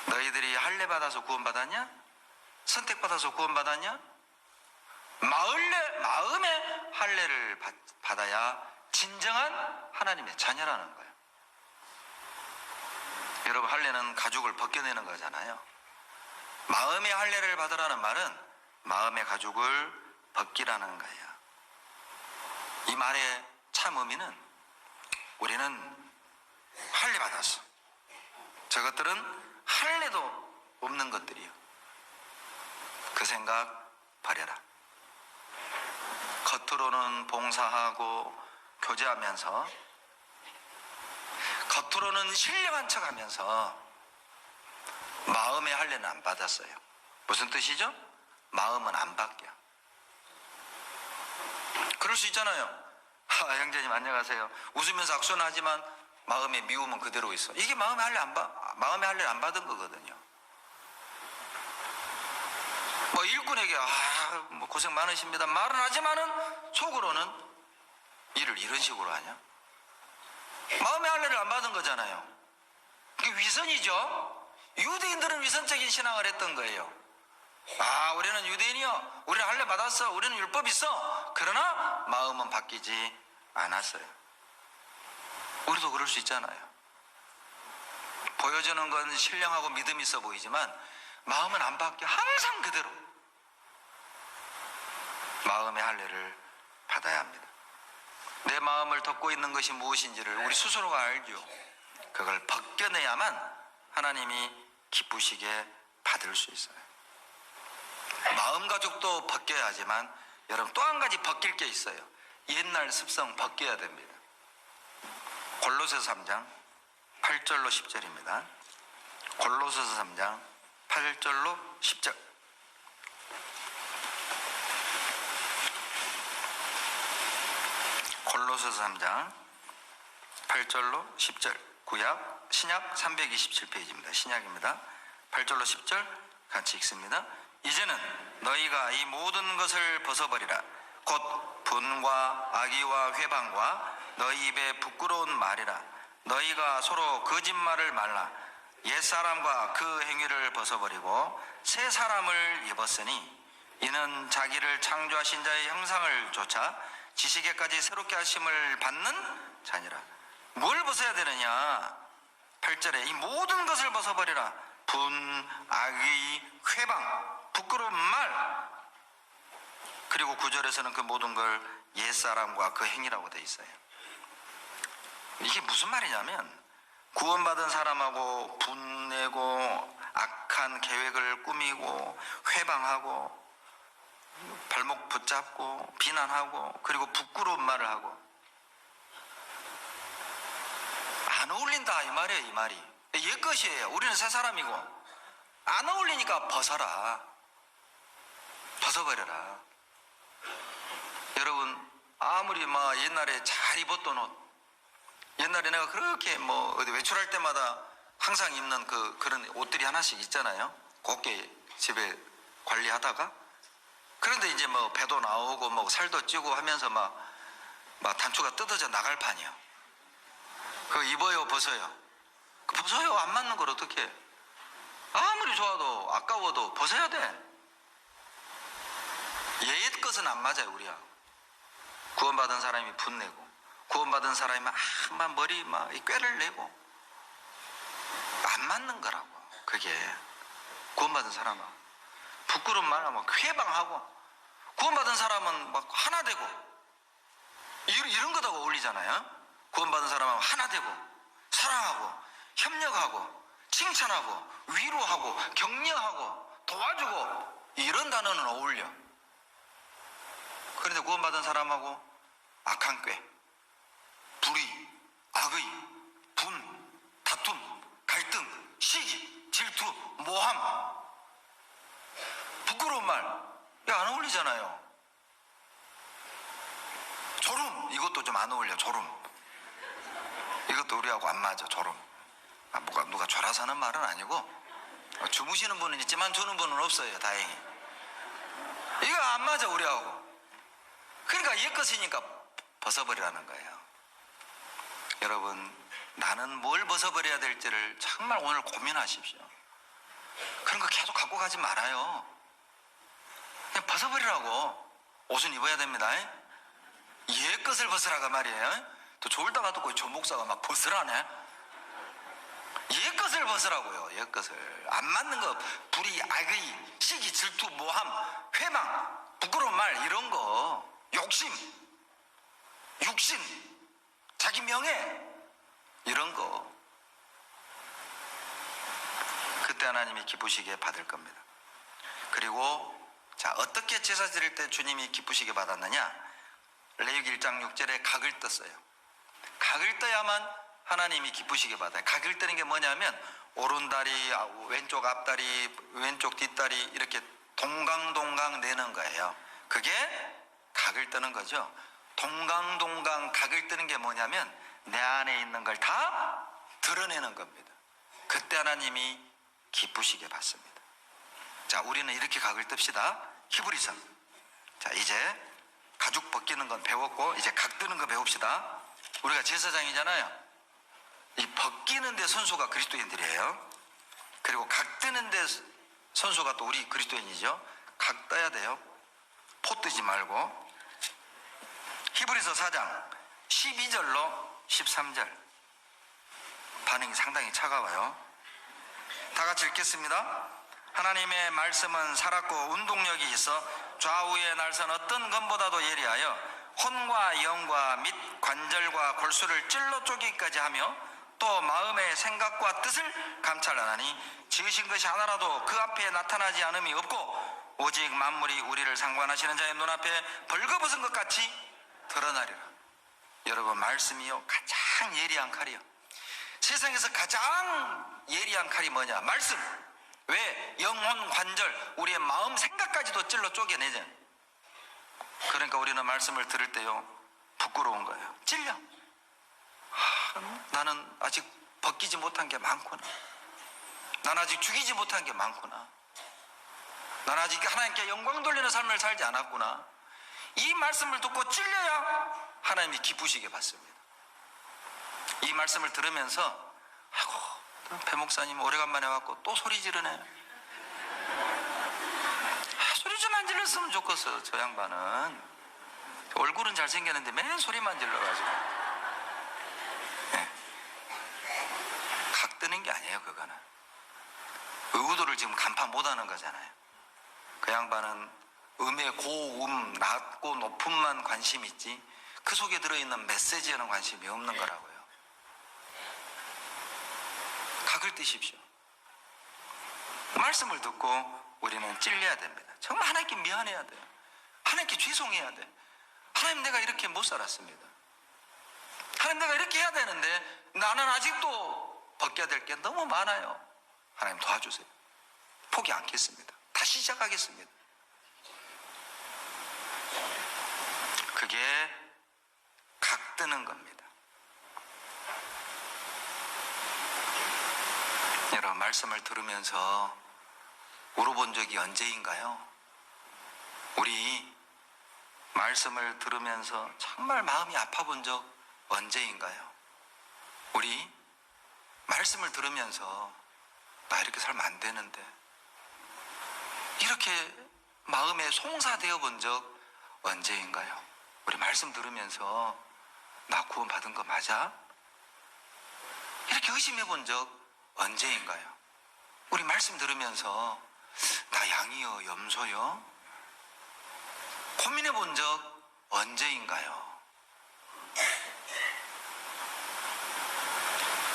너희들이 할례 받아서 구원받았냐? 선택받아서 구원받았냐? 마음의 할례를 받아야 진정한 하나님의 자녀라는 거예요. 여러분, 할례는 가죽을 벗겨내는 거잖아요. 마음의 할례를 받으라는 말은 마음의 가죽을 벗기라는 거예요. 이 말의 참 의미는 우리는 할례 받았어. 저것들은 할례도 없는 것들이요. 그 생각 버려라. 겉으로는 봉사하고 교제하면서, 겉으로는 신령한 척하면서 마음의 할례는 안 받았어요. 무슨 뜻이죠? 마음은 안 바뀌어. 그럴 수 있잖아요. 형제님 안녕하세요. 웃으면서 악수는 하지만 마음의 미움은 그대로 있어. 이게 마음의 할례를 안 받은 거거든요. 일꾼에게 고생 많으십니다 말은 하지만은 속으로는 일을 이런 식으로 하냐? 마음의 할례를 안 받은 거잖아요. 그게 위선이죠. 유대인들은 위선적인 신앙을 했던 거예요. 우리는 유대인이요, 우리는 할례 받았어, 우리는 율법 있어. 그러나 마음은 바뀌지 않았어요. 우리도 그럴 수 있잖아요. 보여주는 건 신령하고 믿음이 있어 보이지만 마음은 안 바뀌어. 항상 그대로 마음의 할례를 받아야 합니다. 내 마음을 덮고 있는 것이 무엇인지를 우리 스스로가 알죠. 그걸 벗겨내야만 하나님이 기쁘시게 받을 수 있어요. 마음 가죽도 벗겨야 하지만 여러분, 또 한 가지 벗길 게 있어요. 옛날 습성 벗겨야 됩니다. 골로새서 3장 8절로 10절입니다. 골로새서 3장 8절로 10절. 골로새서 3장 8절로 10절. 구약, 신약 327페이지입니다. 신약입니다. 8절로 10절 같이 읽습니다. 이제는 너희가 이 모든 것을 벗어버리라. 곧 분과 악의와 회방과 너희 입에 부끄러운 말이라. 너희가 서로 거짓말을 말라. 옛사람과 그 행위를 벗어버리고 새 사람을 입었으니 이는 자기를 창조하신 자의 형상을 좇아 지식에까지 새롭게 하심을 받는 자니라. 뭘 벗어야 되느냐? 8절에 이 모든 것을 벗어버리라. 분, 악의, 회방, 부끄러운 말. 그리고 9절에서는 그 모든 걸 옛사람과 그 행위라고 돼 있어요. 이게 무슨 말이냐면 구원받은 사람하고 분내고 악한 계획을 꾸미고 회방하고 발목 붙잡고 비난하고 그리고 부끄러운 말을 하고 안 어울린다 이 말이에요. 이 말이 옛 것이에요. 우리는 새 사람이고 안 어울리니까 벗어버려라. 여러분 아무리 옛날에 잘 입었던 옷, 옛날에 내가 그렇게 어디 외출할 때마다 항상 입는 그런 옷들이 하나씩 있잖아요. 곱게 집에 관리하다가. 그런데 이제 배도 나오고 살도 찌고 하면서 막 단추가 뜯어져 나갈 판이요. 그거 입어요, 벗어요? 벗어요. 안 맞는 걸 어떻게 해? 아무리 좋아도 아까워도 벗어야 돼. 옛 것은 안 맞아요, 우리하고. 구원받은 사람이 분내고 구원받은 사람이 막 머리 이 꾀를 내고 안 맞는 거라고. 그게 구원받은 사람하고 부끄러운 말하면 회방하고 구원받은 사람은 하나 되고 이런 거다가 어울리잖아요. 구원받은 사람은 하나 되고 사랑하고 협력하고 칭찬하고 위로하고 격려하고 도와주고 이런 단어는 어울려. 그런데 구원받은 사람하고 악한 꾀, 불의, 악의, 분, 다툼, 갈등, 시기, 질투, 모함, 부끄러운 말, 안 어울리잖아요. 조름, 이것도 좀 안 어울려. 조름, 이것도 우리하고 안 맞아. 조름. 누가 졸아서 하는 말은 아니고 주무시는 분은 있지만 주는 분은 없어요. 다행히. 이거 안 맞아 우리하고. 그러니까 옛 것이니까 벗어버리라는 거예요. 여러분, 나는 뭘 벗어버려야 될지를 정말 오늘 고민하십시오. 그런 거 계속 갖고 가지 말아요. 그냥 벗어버리라고. 옷은 입어야 됩니다. 옛 것을 벗으라가 말이에요. 또 졸다가 듣고 조 목사가 막 벗으라네. 옛 것을 벗으라고요. 옛 것을. 안 맞는 거, 불의, 악의, 시기, 질투, 모함, 회망, 부끄러운 말 이런 거, 욕심, 육신, 자기 명예 이런 거. 그때 하나님이 기쁘시게 받을 겁니다. 그리고 어떻게 제사 드릴 때 주님이 기쁘시게 받았느냐? 레위기 1장 6절에 각을 떴어요. 각을 떠야만 하나님이 기쁘시게 받아요. 각을 뜨는 게 뭐냐면 오른다리, 왼쪽 앞다리, 왼쪽 뒷다리 이렇게 동강동강 내는 거예요. 그게 각을 뜨는 거죠. 동강동강 각을 뜨는 게 뭐냐면 내 안에 있는 걸 다 드러내는 겁니다. 그때 하나님이 기쁘시게 받습니다. 자, 우리는 이렇게 각을 뜹시다. 히브리서. 자, 이제 가죽 벗기는 건 배웠고 이제 각 뜨는 거 배웁시다. 우리가 제사장이잖아요. 이 벗기는 데 선수가 그리스도인들이에요. 그리고 각 뜨는 데 선수가 또 우리 그리스도인이죠. 각 떠야 돼요. 포 뜨지 말고. 히브리서 4장 12절로 13절 반응이 상당히 차가워요. 다 같이 읽겠습니다. 하나님의 말씀은 살았고 운동력이 있어 좌우의 날선 어떤 검보다도 예리하여 혼과 영과 및 관절과 골수를 찔러 쪼개기까지 하며 또 마음의 생각과 뜻을 감찰하나니 지으신 것이 하나라도 그 앞에 나타나지 않음이 없고 오직 만물이 우리를 상관하시는 자의 눈앞에 벌거벗은 것 같이 드러나리라. 여러분, 말씀이요 가장 예리한 칼이요. 세상에서 가장 예리한 칼이 뭐냐? 말씀. 왜? 영혼, 관절, 우리의 마음, 생각까지도 찔러 쪼개내죠. 그러니까 우리는 말씀을 들을 때요 부끄러운 거예요. 찔려. 나는 아직 벗기지 못한 게 많구나. 나는 아직 죽이지 못한 게 많구나. 나는 아직 하나님께 영광 돌리는 삶을 살지 않았구나. 이 말씀을 듣고 찔려야 하나님이 기쁘시게 받습니다. 이 말씀을 들으면서 아이고, 배 목사님 오래간만에 왔고 또 소리 지르네. 소리 좀 소리만 질렀으면 좋겠어. 저 양반은 얼굴은 잘생겼는데 맨 소리만 질러가지고. 네. 각 뜨는 게 아니에요. 그거는 의도를 지금 간파 못하는 거잖아요. 그 양반은 음의 고음, 낮고 높음만 관심 있지 그 속에 들어있는 메시지에는 관심이 없는 거라고요. 각을 뜨십시오. 말씀을 듣고 우리는 찔려야 됩니다. 정말 하나님께 미안해야 돼요. 하나님께 죄송해야 돼. 하나님, 내가 이렇게 못 살았습니다. 하나님, 내가 이렇게 해야 되는데 나는 아직도 벗겨야 될 게 너무 많아요. 하나님 도와주세요. 포기 않겠습니다. 다시 시작하겠습니다. 그게 각 뜨는 겁니다. 여러분, 말씀을 들으면서 울어본 적이 언제인가요? 우리 말씀을 들으면서 정말 마음이 아파본 적 언제인가요? 우리 말씀을 들으면서 나 이렇게 살면 안 되는데 이렇게 마음에 송사되어 본 적 언제인가요? 우리 말씀 들으면서 나 구원 받은 거 맞아? 이렇게 의심해 본 적 언제인가요? 우리 말씀 들으면서 나 양이요 염소요? 고민해 본 적 언제인가요?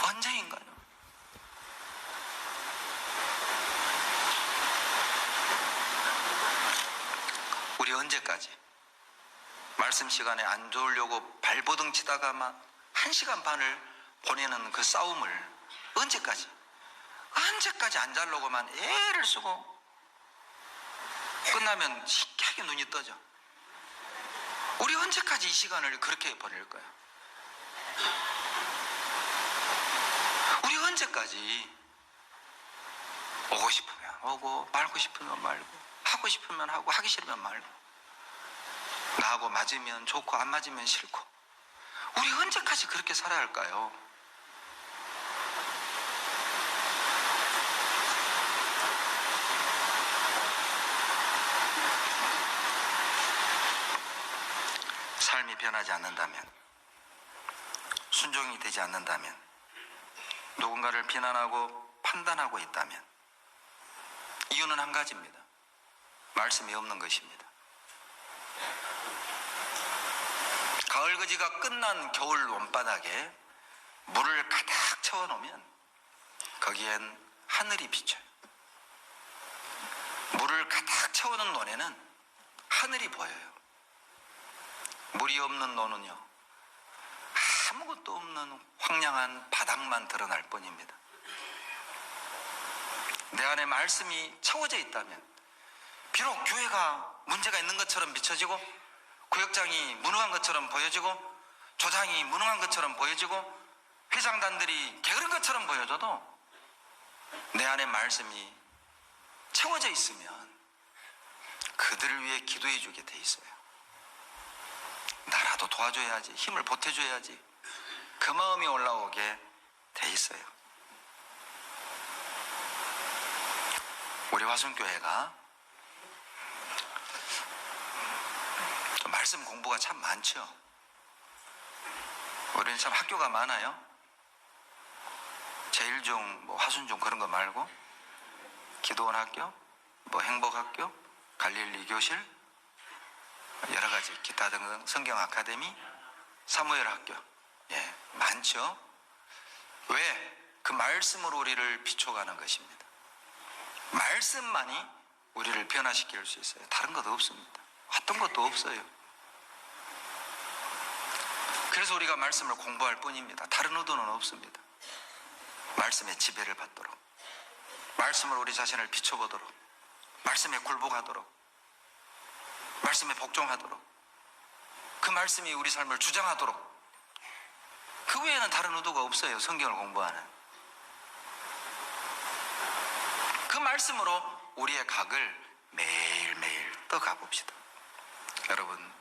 언제인가요? 우리 언제까지 말씀 시간에 안 좋으려고 발버둥 치다가 막 1시간 반을 보내는 그 싸움을 언제까지 안 자려고만 애를 쓰고 끝나면 희귀하게 눈이 떠져. 우리 언제까지 이 시간을 그렇게 보낼 거야? 우리 언제까지 오고 싶으면 오고 말고 싶으면 말고 하고 싶으면 하고 하기 싫으면 말고 나하고 맞으면 좋고 안 맞으면 싫고 우리 언제까지 그렇게 살아야 할까요? 삶이 변하지 않는다면, 순종이 되지 않는다면, 누군가를 비난하고 판단하고 있다면 이유는 한 가지입니다. 말씀이 없는 것입니다. 가을거지가 끝난 겨울 원바닥에 물을 가득 채워놓으면 거기엔 하늘이 비쳐요. 물을 가득 채워놓은 논에는 하늘이 보여요. 물이 없는 논은요, 아무것도 없는 황량한 바닥만 드러날 뿐입니다. 내 안에 말씀이 채워져 있다면 비록 교회가 문제가 있는 것처럼 비춰지고 구역장이 무능한 것처럼 보여지고 조장이 무능한 것처럼 보여지고 회장단들이 게으른 것처럼 보여져도 내 안에 말씀이 채워져 있으면 그들을 위해 기도해 주게 돼 있어요. 나라도 도와줘야지, 힘을 보태줘야지, 그 마음이 올라오게 돼 있어요. 우리 화순교회가 말씀 공부가 참 많죠. 우리는 참 학교가 많아요. 제일중, 화순중 그런 거 말고 기도원 학교, 행복학교, 갈릴리 교실, 여러 가지 기타 등등 성경 아카데미, 사무엘 학교, 많죠. 왜? 그 말씀으로 우리를 비춰가는 것입니다. 말씀만이 우리를 변화시킬 수 있어요. 다른 것도 없습니다. 어떤 것도 없어요. 그래서 우리가 말씀을 공부할 뿐입니다. 다른 의도는 없습니다. 말씀의 지배를 받도록, 말씀으로 우리 자신을 비춰보도록, 말씀에 굴복하도록, 말씀에 복종하도록, 그 말씀이 우리 삶을 주장하도록, 그 외에는 다른 의도가 없어요. 성경을 공부하는 그 말씀으로 우리의 각을 매일매일 떠가 봅시다. 여러분,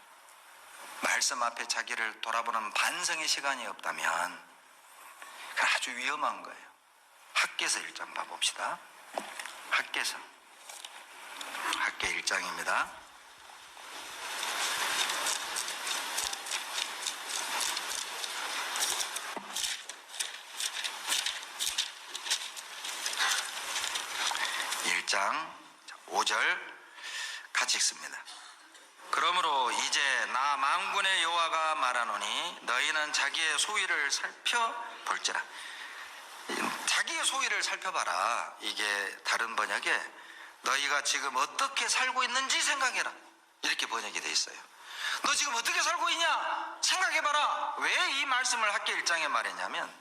말씀 앞에 자기를 돌아보는 반성의 시간이 없다면 그건 아주 위험한 거예요. 학개서 1장 봐봅시다. 학개서 학계 1장입니다. 장 5절 같이 읽습니다. 그러므로 이제 나 만군의 여호와가 말하노니 너희는 자기의 소위를 살펴볼지라. 자기의 소위를 살펴봐라. 이게 다른 번역에 너희가 지금 어떻게 살고 있는지 생각해라, 이렇게 번역이 돼 있어요. 너 지금 어떻게 살고 있냐 생각해봐라. 왜 이 말씀을 학계 1장에 말했냐면,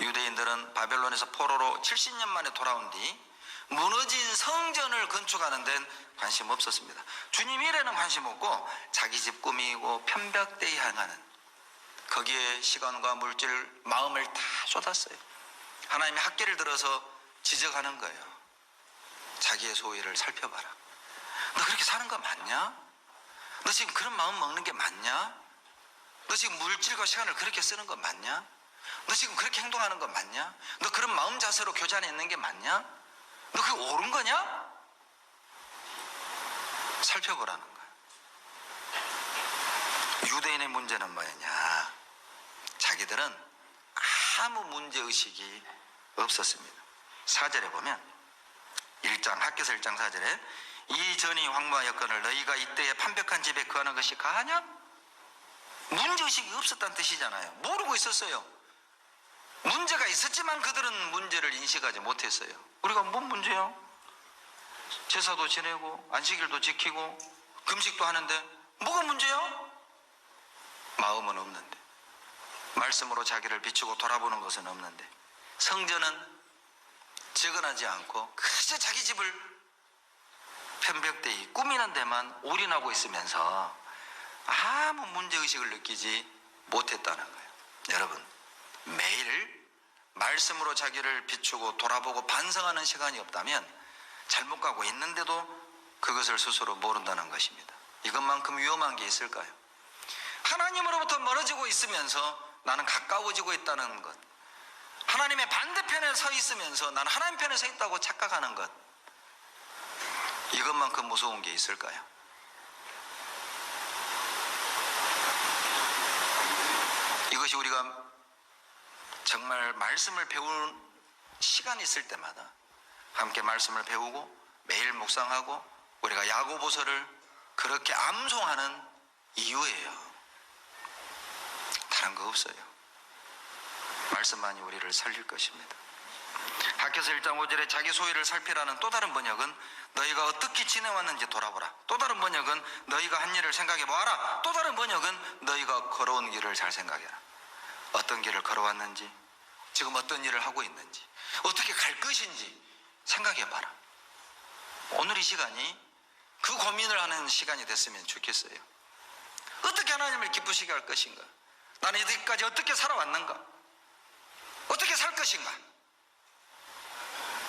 유대인들은 바벨론에서 포로로 70년 만에 돌아온 뒤 무너진 성전을 건축하는 데는 관심 없었습니다. 주님 일에는 관심 없고 자기 집 꾸미고 편벽대에 향하는, 거기에 시간과 물질, 마음을 다 쏟았어요. 하나님의 학계를 들어서 지적하는 거예요. 자기의 소위를 살펴봐라. 너 그렇게 사는 거 맞냐? 너 지금 그런 마음 먹는 게 맞냐? 너 지금 물질과 시간을 그렇게 쓰는 거 맞냐? 너 지금 그렇게 행동하는 거 맞냐? 너 그런 마음 자세로 교제 안에 있는 게 맞냐? 너 그게 옳은 거냐? 살펴보라는 거야. 유대인의 문제는 뭐였냐? 자기들은 아무 문제의식이 없었습니다. 4절에 보면, 1장, 학개서 1장 4절에 이 전이 황무와 여건을 너희가 이때에 판벽한 집에 거하는 것이 가하냐? 문제의식이 없었다는 뜻이잖아요. 모르고 있었어요. 문제가 있었지만 그들은 문제를 인식하지 못했어요. 우리가 뭔 문제요? 제사도 지내고 안식일도 지키고 금식도 하는데 뭐가 문제요? 마음은 없는데, 말씀으로 자기를 비추고 돌아보는 것은 없는데, 성전은 재건하지 않고 그저 자기 집을 편벽대에 꾸미는 데만 올인하고 있으면서 아무 문제의식을 느끼지 못했다는 거예요. 여러분, 매일 말씀으로 자기를 비추고 돌아보고 반성하는 시간이 없다면 잘못 가고 있는데도 그것을 스스로 모른다는 것입니다. 이것만큼 위험한 게 있을까요? 하나님으로부터 멀어지고 있으면서 나는 가까워지고 있다는 것, 하나님의 반대편에 서 있으면서 나는 하나님 편에 서 있다고 착각하는 것, 이것만큼 무서운 게 있을까요? 이것이 우리가 정말 말씀을 배우는 시간이 있을 때마다 함께 말씀을 배우고 매일 묵상하고 우리가 야고보서를 그렇게 암송하는 이유예요. 다른 거 없어요. 말씀만이 우리를 살릴 것입니다. 학개서 1장 5절에 자기 소위를 살피라는 또 다른 번역은 너희가 어떻게 지내왔는지 돌아보라. 또 다른 번역은 너희가 한 일을 생각해 보아라. 또 다른 번역은 너희가 걸어온 길을 잘 생각해라. 어떤 길을 걸어왔는지, 지금 어떤 일을 하고 있는지, 어떻게 갈 것인지 생각해 봐라. 오늘 이 시간이 그 고민을 하는 시간이 됐으면 좋겠어요. 어떻게 하나님을 기쁘시게 할 것인가? 나는 이때까지 어떻게 살아왔는가? 어떻게 살 것인가?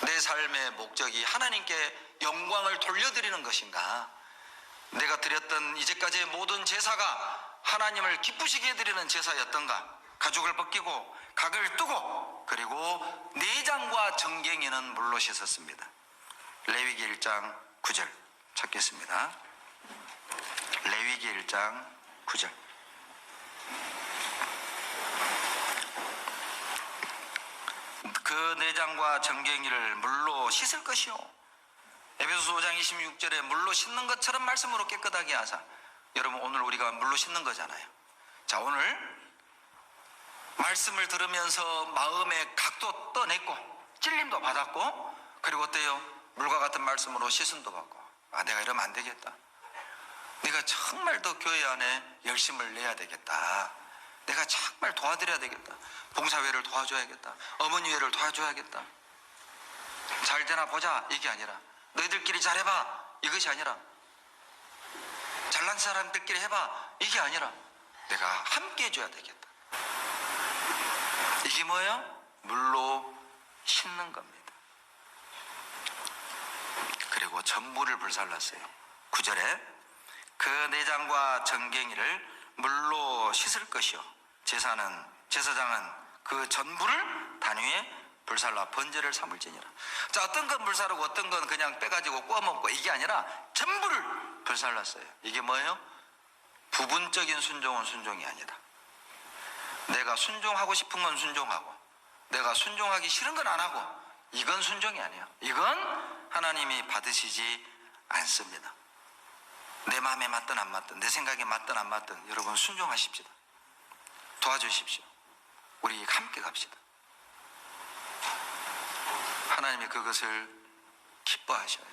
내 삶의 목적이 하나님께 영광을 돌려드리는 것인가? 내가 드렸던 이제까지의 모든 제사가 하나님을 기쁘시게 해드리는 제사였던가? 가죽을 벗기고 각을 뜨고 그리고 내장과 정갱이는 물로 씻었습니다. 레위기 1장 9절 찾겠습니다. 레위기 1장 9절. 그 내장과 정갱이를 물로 씻을 것이요. 에베소서 5장 26절에 물로 씻는 것처럼 말씀으로 깨끗하게 하사. 여러분, 오늘 우리가 물로 씻는 거잖아요. 자, 오늘 말씀을 들으면서 마음의 각도 떠냈고 찔림도 받았고, 그리고 어때요? 물과 같은 말씀으로 시선도 받고, 아, 내가 이러면 안 되겠다. 내가 정말 더 교회 안에 열심을 내야 되겠다. 내가 정말 도와드려야 되겠다. 봉사회를 도와줘야겠다. 어머니회를 도와줘야겠다. 잘 되나 보자, 이게 아니라, 너희들끼리 잘해봐, 이것이 아니라, 잘난 사람들끼리 해봐, 이게 아니라, 내가 함께 해줘야 되겠다. 이게 뭐예요? 물로 씻는 겁니다. 그리고 전부를 불살랐어요. 9절에 그 내장과 정갱이를 물로 씻을 것이요. 제사장은 그 전부를 단 위에 불살라 번제를 삼을지니라. 자, 어떤 건 불사르고 어떤 건 그냥 빼가지고 구워 먹고 이게 아니라 전부를 불살랐어요. 이게 뭐예요? 부분적인 순종은 순종이 아니다. 내가 순종하고 싶은 건 순종하고 내가 순종하기 싫은 건 안 하고, 이건 순종이 아니에요. 이건 하나님이 받으시지 않습니다. 내 마음에 맞든 안 맞든, 내 생각에 맞든 안 맞든 여러분 순종하십시다. 도와주십시오. 우리 함께 갑시다. 하나님이 그것을 기뻐하셔요.